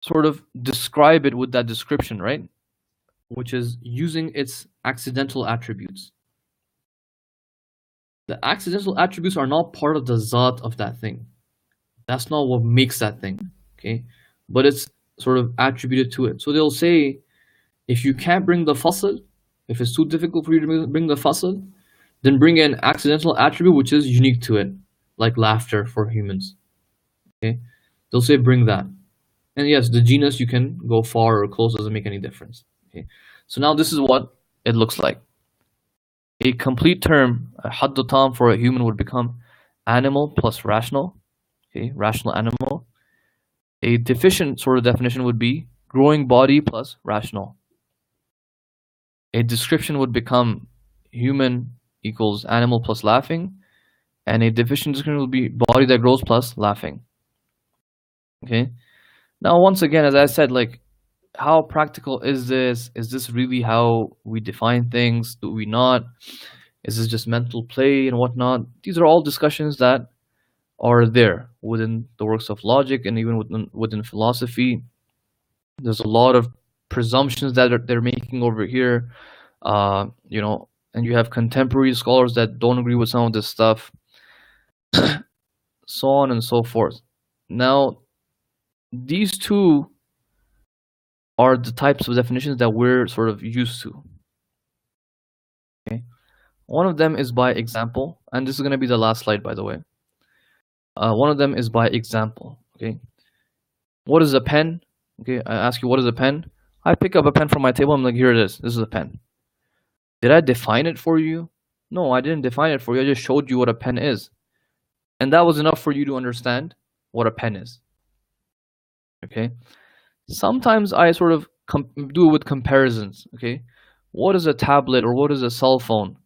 sort of describe it with that description, right? Which is using its accidental attributes. The accidental attributes are not part of the zat of that thing. That's not what makes that thing, okay? But it's sort of attributed to it. So they'll say, if you can't bring the fasl, if it's too difficult for you to bring the fasl, then bring an accidental attribute which is unique to it, like laughter for humans, okay? They'll say bring that. And yes, the genus, you can go far or close, doesn't make any difference. Okay. So now this is what it looks like. A complete term, a hadd tam for a human would become animal plus rational. Okay, rational animal. A deficient sort of definition would be growing body plus rational. A description would become human equals animal plus laughing. And a deficient description would be body that grows plus laughing. Okay. Now, once again, as I said, like, how practical is this? Is this really how we define things? Do we not? Is this just mental play and whatnot? These are all discussions that are there within the works of logic and even within philosophy. There's a lot of presumptions that they're making over here, you know, and you have contemporary scholars that don't agree with some of this stuff, so on and so forth. Now, these two are the types of definitions that we're sort of used to. Okay, one of them is by example, and this is going to be the last slide, by the way. One of them is by example. Okay, what is a pen? Okay, I ask you, what is a pen? I pick up a pen from my table. I'm like, here it is. This is a pen. Did I define it for you? No, I didn't define it for you. I just showed you what a pen is, and that was enough for you to understand what a pen is. Okay. Sometimes I sort of do it with comparisons. Okay, what is a tablet or what is a cell phone?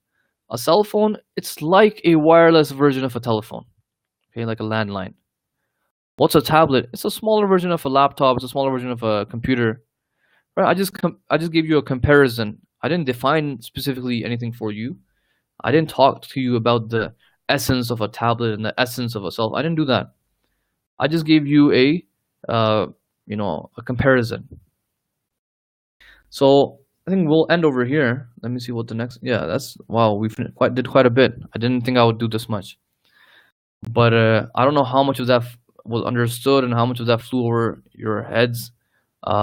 A cell phone, it's like a wireless version of a telephone. Okay, like a landline. What's a tablet? It's a smaller version of a laptop. It's a smaller version of a computer. Right? I just gave you a comparison. I didn't define specifically anything for you. I didn't talk to you about the essence of a tablet and the essence of a cell phone. I didn't do that. I just gave you a a comparison. So I think we'll end over here. Let me see what the next. Yeah, that's wow. We did quite a bit. I didn't think I would do this much, but I don't know how much of that was understood and how much of that flew over your heads,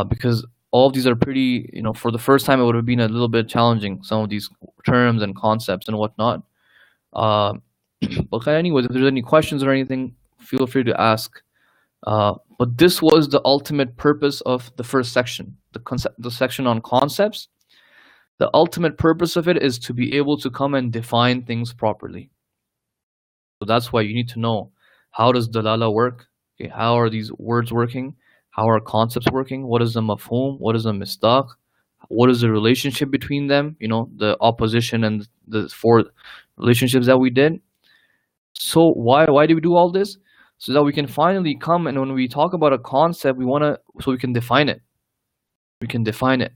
because all of these are pretty. You know, for the first time, it would have been a little bit challenging. Some of these terms and concepts and whatnot. Okay, anyways, if there's any questions or anything, feel free to ask. But this was the ultimate purpose of the first section, the section on concepts. The ultimate purpose of it is to be able to come and define things properly. So that's why you need to know, how does dalala work? Okay, how are these words working? How are concepts working? What is a mafhum? What is a misdaq? What is the relationship between them? You know, the opposition and the four relationships that we did. So why do we do all this? So that we can finally come, and when we talk about a concept, we want to, so we can define it. We can define it.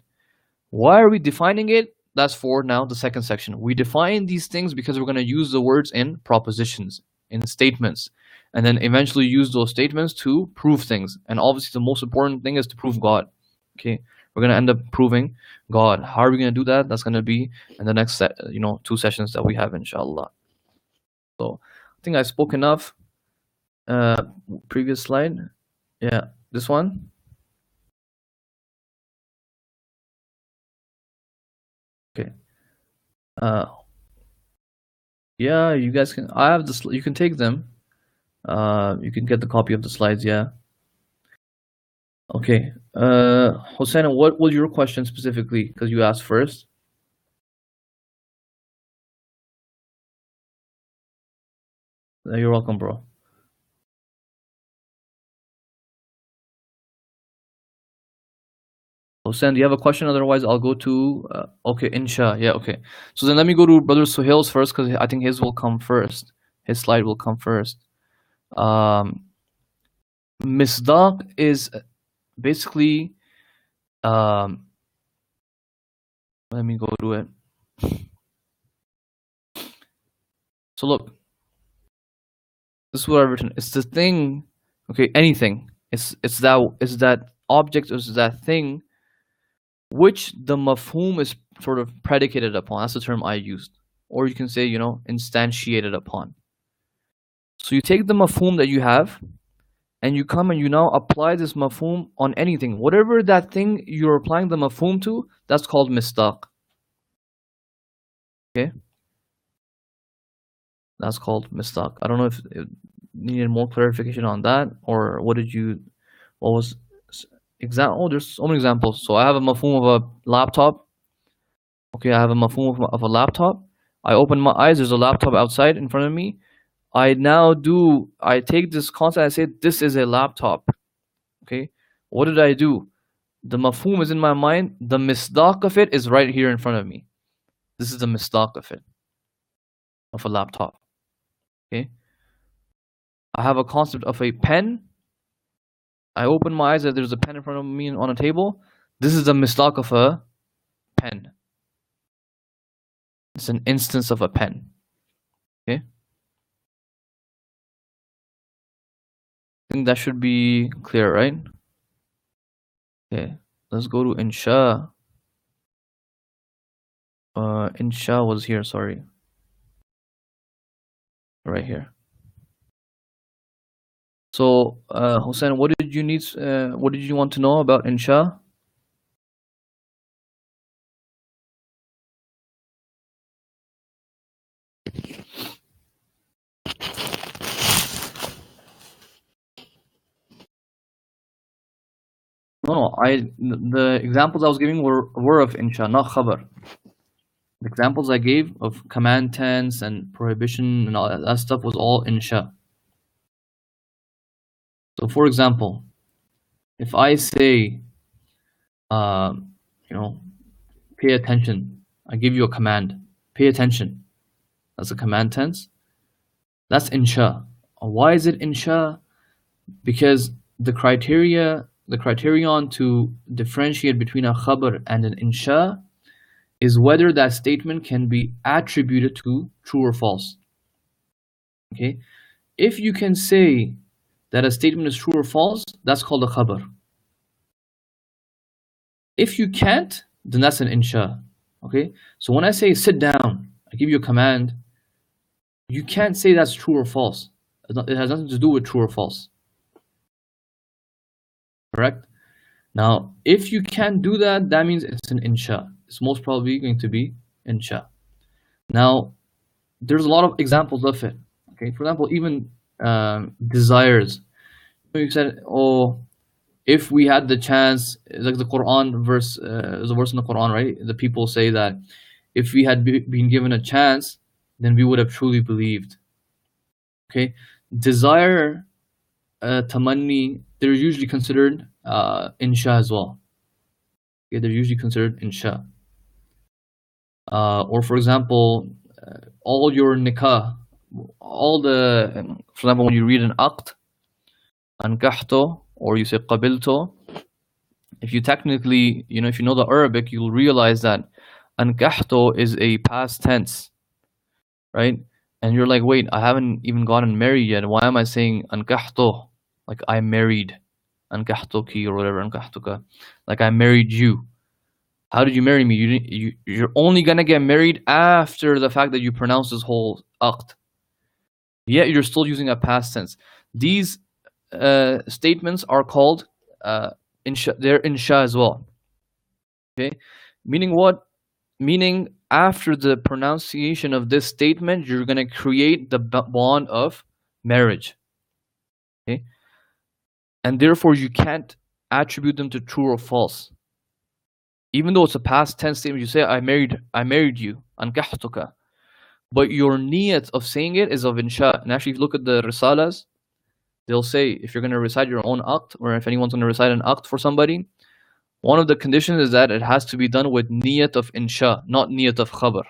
Why are we defining it? That's for now the second section. We define these things because we're going to use the words in propositions, in statements, and then eventually use those statements to prove things. And obviously the most important thing is to prove God. Okay, we're going to end up proving God. How are we going to do that? That's going to be in the next set, 2 sessions that we have, inshallah. So I think I spoke enough. Previous slide. Yeah, this one. Okay. Yeah, you guys can. I have this. You can take them. You can get the copy of the slides. Yeah. Okay. Hossein, what was your question specifically? Because you asked first. You're welcome, bro. Hossein, do you have a question? Otherwise, I'll go to. Okay, Insha. Yeah. Okay. So then let me go to Brother Suhail's first, because I think his will come first. His slide will come first. Misdaq is basically. Let me go to it. So look, this is what I've written. It's the thing. Okay, anything. It's that object, is that thing which the mafhum is sort of predicated upon. That's the term I used. Or you can say, instantiated upon. So you take the mafhum that you have, and you come and you now apply this mafhum on anything. Whatever that thing you're applying the mafhum to, that's called misdaq. Okay? That's called misdaq. I don't know if you needed more clarification on that, or what was example. There's so many examples. So I have a mafhum of a laptop. Okay, I have a mafhum of a laptop. I open my eyes, there's a laptop outside in front of me. I take this concept, I say this is a laptop. Okay, what did I do? The mafhum is in my mind, the misdaq of it is right here in front of me. This is the misdaq of it, of a laptop. Okay, I have a concept of a pen. I open my eyes, there's a pen in front of me on a table. This is the misdaq of a pen. It's an instance of a pen. Okay, I think that should be clear, right? Okay, let's go to Insha. Insha was here, sorry. Right here. So, Hossein, what did you want to know about Insha? No, the examples I was giving were of Insha, not Khabar. The examples I gave of command tense and prohibition and all that stuff was all Insha. So, for example, if I say, pay attention, I give you a command, pay attention. That's a command tense. That's Insha. Why is it Insha? Because the criterion to differentiate between a khabar and an insha is whether that statement can be attributed to true or false. Okay, if you can say that a statement is true or false, that's called a khabar. If you can't, then that's an insha. Okay, so when I say sit down, I give you a command, you can't say that's true or false. It has nothing to do with true or false. Correct? Now, if you can't do that, that means it's an insha. It's most probably going to be insha. Now, there's a lot of examples of it. Okay, for example, even desires. You said, oh, if we had the chance, like the Quran verse, there's a verse in the Quran, right? The people say that if we had been given a chance, then we would have truly believed. Okay, desire, tamanni, they're usually considered insha as well. Okay, they're usually considered insha. Or for example, all your nikah, all the, for example, when you read an aqd, ankahto, or you say qabilto, if you technically, if you know the Arabic, you'll realize that ankahto is a past tense, right? And you're like, wait, I haven't even gotten married yet. Why am I saying ankahto? Like I married, ankahtoki or whatever, ankahtuka. Like I married you. How did you marry me? You're only gonna get married after the fact that you pronounce this whole aqd. Yet you're still using a past tense. These statements are called insha. They're insha as well. Okay, meaning what? Meaning after the pronunciation of this statement, you're gonna create the bond of marriage. Okay, and therefore you can't attribute them to true or false. Even though it's a past tense statement, you say I married you, ankahtuka, but your niyat of saying it is of insha. And actually, if you look at the risalas, they'll say if you're going to recite your own aqd, or if anyone's going to recite an aqd for somebody, one of the conditions is that it has to be done with niyat of insha, not niyat of khabar.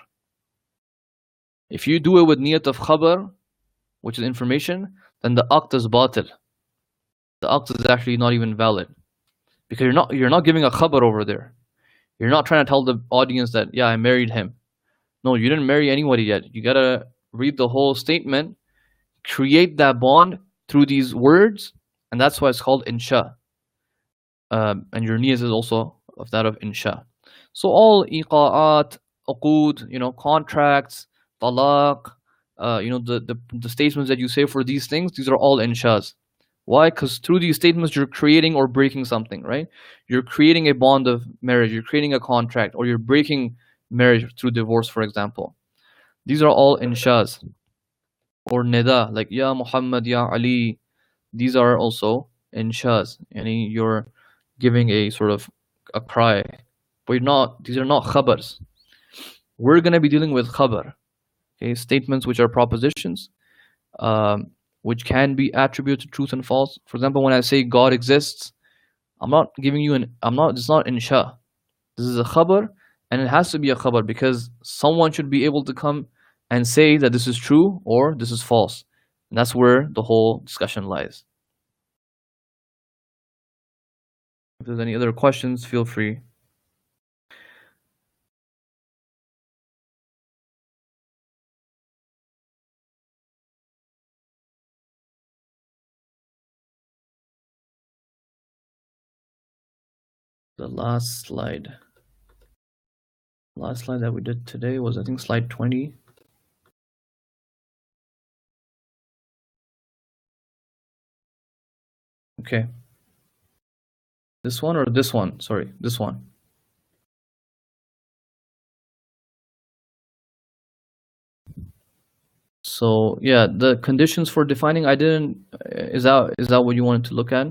If you do it with niyat of khabar, which is information, then the aqd is batil. The aqd is actually not even valid, because you're not giving a khabar over there. You're not trying to tell the audience that, yeah, I married him. No, you didn't marry anybody yet. You gotta read the whole statement, create that bond through these words, and that's why it's called insha. And your niyat is also of that of insha. So all iqa'at, uqud, contracts, talaq, the statements that you say for these things, these are all inshas. Why? Because through these statements, you're creating or breaking something, right? You're creating a bond of marriage, you're creating a contract, or you're breaking marriage through divorce, for example. These are all inshas. Or nida, like Ya Muhammad, Ya Ali. These are also inshas. You're giving a sort of a cry. But these are not khabars. We're going to be dealing with khabar. Okay, statements which are propositions. Which can be attributed to truth and false. For example, when I say God exists, it's not insha. This is a khabar, and it has to be a khabar because someone should be able to come and say that this is true or this is false. And that's where the whole discussion lies. If there's any other questions, feel free. The last slide that we did today was, I think, slide 20. Okay. This one or this one? Sorry, this one. So yeah, the conditions for defining, is that what you wanted to look at?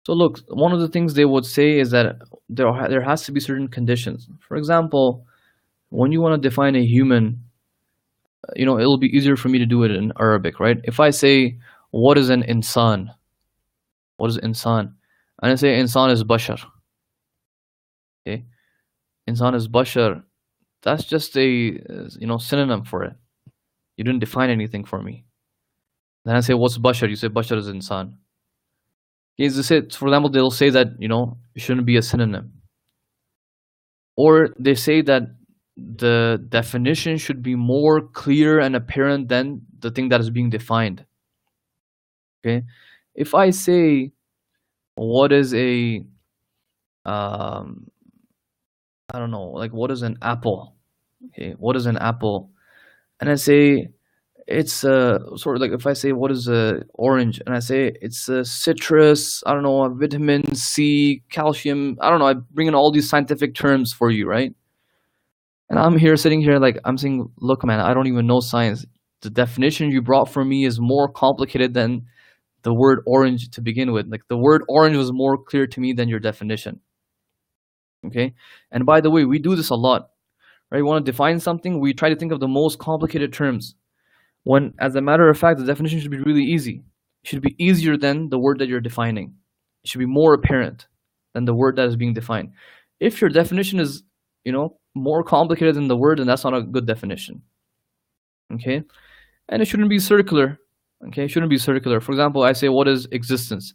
So look, one of the things they would say is that there has to be certain conditions. For example, when you want to define a human, it'll be easier for me to do it in Arabic, right? If I say, what is an insan? What is insan? And I say insan is bashar. Okay, insan is bashar. That's just a synonym for it. You didn't define anything for me. Then I say, what's bashar? You say bashar is insan. Okay, for example, they'll say that it shouldn't be a synonym. Or they say that the definition should be more clear and apparent than the thing that is being defined. Okay, if I say, what is a I don't know, like what is an apple? Okay, what is an apple? And I say it's sort of like, if I say what is a orange, and I say it's a citrus, I don't know, vitamin C, calcium, I don't know, I bring in all these scientific terms for you, right? And I'm here sitting here like I'm saying, look, man, I don't even know science. The definition you brought for me is more complicated than the word orange to begin with. Like the word orange was more clear to me than your definition. Okay. And by the way, we do this a lot, right? We want to define something, we try to think of the most complicated terms. When, as a matter of fact, the definition should be really easy. It should be easier than the word that you're defining. It should be more apparent than the word that is being defined. If your definition is, more complicated than the word, then that's not a good definition. Okay? And it shouldn't be circular. Okay? It shouldn't be circular. For example, I say, what is existence?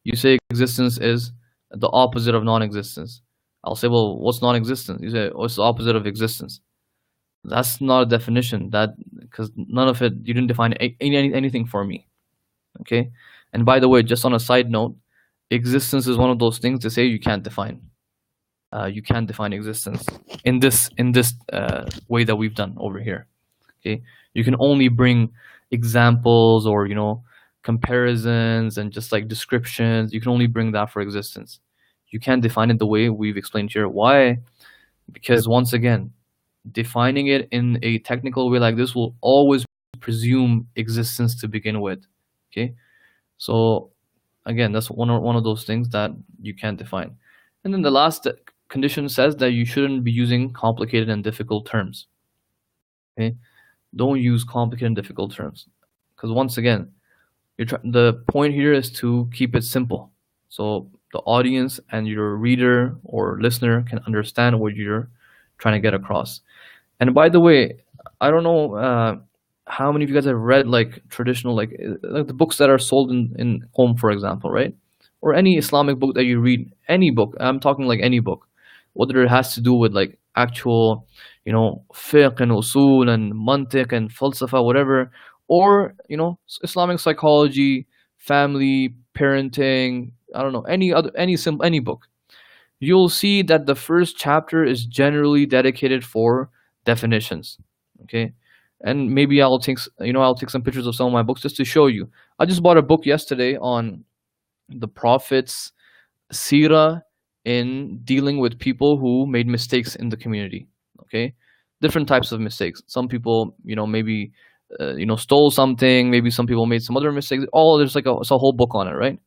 You say existence is the opposite of non-existence. I'll say, well, what's non-existence? You say, what's the opposite of existence? That's not a definition, because none of it, you didn't define anything for me. Okay? And by the way, just on a side note, existence is one of those things to say you can't define. You can't define existence in this way that we've done over here. Okay? You can only bring examples or comparisons and just like descriptions. You can only bring that for existence. You can't define it the way we've explained here. Why? Because once again, defining it in a technical way like this will always presume existence to begin with. Okay, so again, that's one of those things that you can't define. And then the last condition says that you shouldn't be using complicated and difficult terms. Okay, don't use complicated and difficult terms, because once again, the point here is to keep it simple, so the audience and your reader or listener can understand what you're trying to get across. And by the way, I don't know how many of you guys have read like traditional, like the books that are sold in home, for example, right? Or any Islamic book that you read, any book. I'm talking like any book, whether it has to do with like actual, fiqh and usul and mantiq and falsafa, whatever, or Islamic psychology, family, parenting. I don't know, any book. You'll see that the first chapter is generally dedicated for definitions. Okay, and maybe I'll take some pictures of some of my books just to show you. I just bought a book yesterday on the Prophet's seerah in dealing with people who made mistakes in the community. Okay, different types of mistakes. Some people, maybe stole something. Maybe some people made some other mistakes. There's it's a whole book on it, right?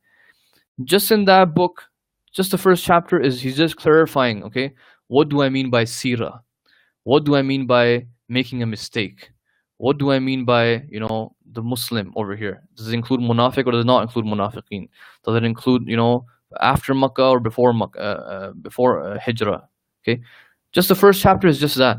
Just in that book, just the first chapter he's just clarifying. Okay, what do I mean by seerah? What do I mean by making a mistake? What do I mean by, the Muslim over here? Does it include munafiq or does it not include munafiqeen? Does it include, after Makkah or before Makkah, before Hijrah? Okay, just the first chapter is just that.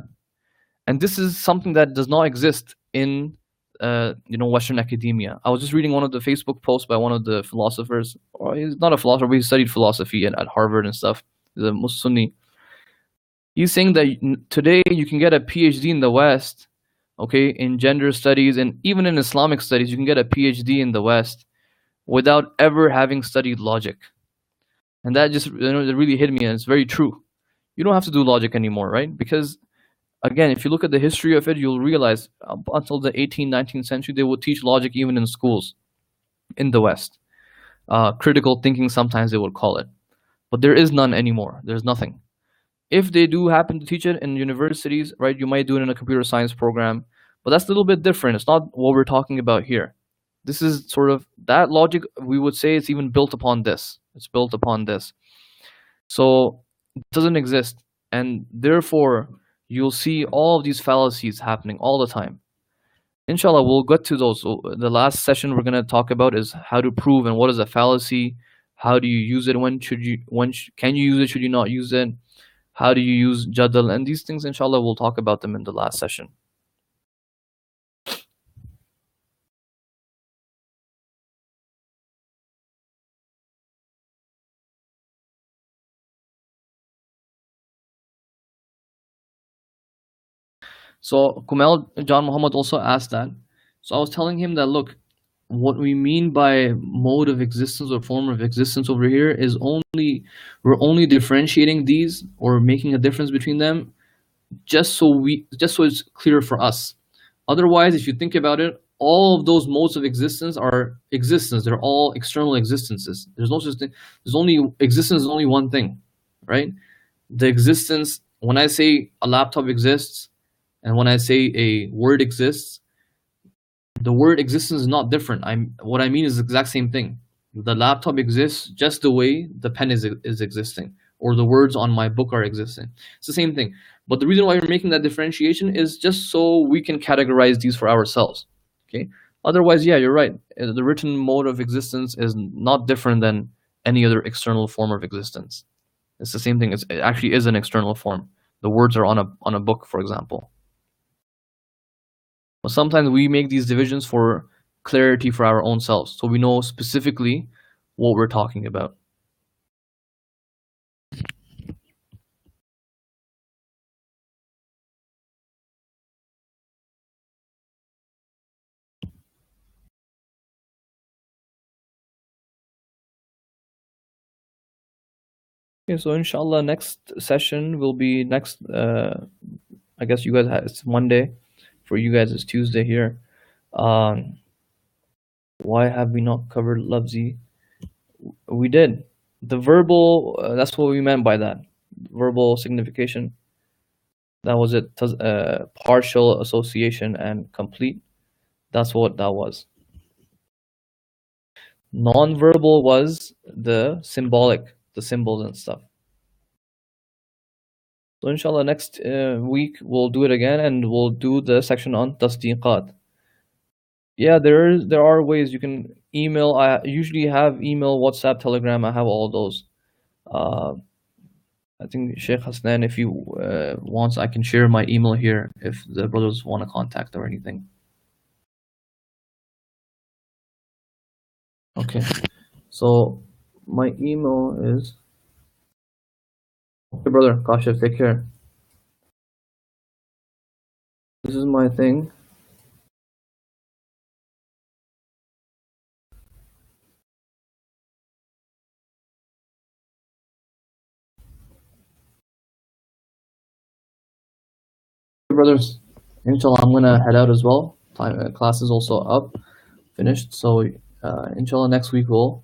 And this is something that does not exist in, Western academia. I was just reading one of the Facebook posts by one of the philosophers, or he's not a philosopher, but he studied philosophy at Harvard and stuff. He's a Sunni. He's saying that today you can get a PhD in the West, okay, in gender studies and even in Islamic studies, you can get a PhD in the West without ever having studied logic. And that just, it really hit me, and it's very true. You don't have to do logic anymore, right? Because, again, if you look at the history of it, you'll realize until the 18th, 19th century, they would teach logic even in schools in the West. Critical thinking, sometimes they would call it. But there is none anymore. There's nothing. If they do happen to teach it in universities, right, you might do it in a computer science program, but that's a little bit different. It's not what we're talking about here. This is sort of that logic, we would say it's even built upon this. It's built upon this. So it doesn't exist. And therefore, you'll see all of these fallacies happening all the time. Inshallah, we'll get to those. So the last session we're going to talk about is how to prove and what is a fallacy. How do you use it? Can you use it? Should you not use it? How do you use jadal? And these things, inshallah, we'll talk about them in the last session. So Kumail John Muhammad also asked that. So I was telling him that, look, what we mean by mode of existence or form of existence over here is we're only differentiating these or making a difference between them just so it's clear for us. Otherwise, if you think about it, all of those modes of existence are existence. They're all external existences. There's no such thing. Existence is only one thing, right? The existence When I say a laptop exists and when I say a word exists, the word existence is not different. What I mean is the exact same thing. The laptop exists just the way the pen is existing, or the words on my book are existing. It's the same thing. But the reason why we're making that differentiation is just so we can categorize these for ourselves. Okay. Otherwise, yeah, you're right. The written mode of existence is not different than any other external form of existence. It's the same thing. It actually is an external form. The words are on a book, for example. But sometimes we make these divisions for clarity for our own selves, so we know specifically what we're talking about. Okay, so inshallah, next session will be next. I guess you guys it's Monday, for you guys it's Tuesday here. Why have we not covered lafzi? We did the verbal. That's what we meant by that verbal signification. That was it. Partial association and complete. That's what that was. Non-verbal was the symbolic, the symbols and stuff. So inshallah, next week we'll do it again, and we'll do the section on tasdiqat. Yeah, there are ways you can email. I usually have email, WhatsApp, Telegram. I have all those. I think Sheikh Hasnan, if you wants, I can share my email here if the brothers want to contact or anything. Okay, so my email is. Okay, brother Kashif, take care. This is my thing. Brothers, inshallah, I'm gonna head out as well. Class is also up, finished. So inshallah, next week we'll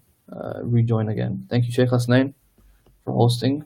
rejoin again. Thank you, Sheikh Hasnain, for hosting.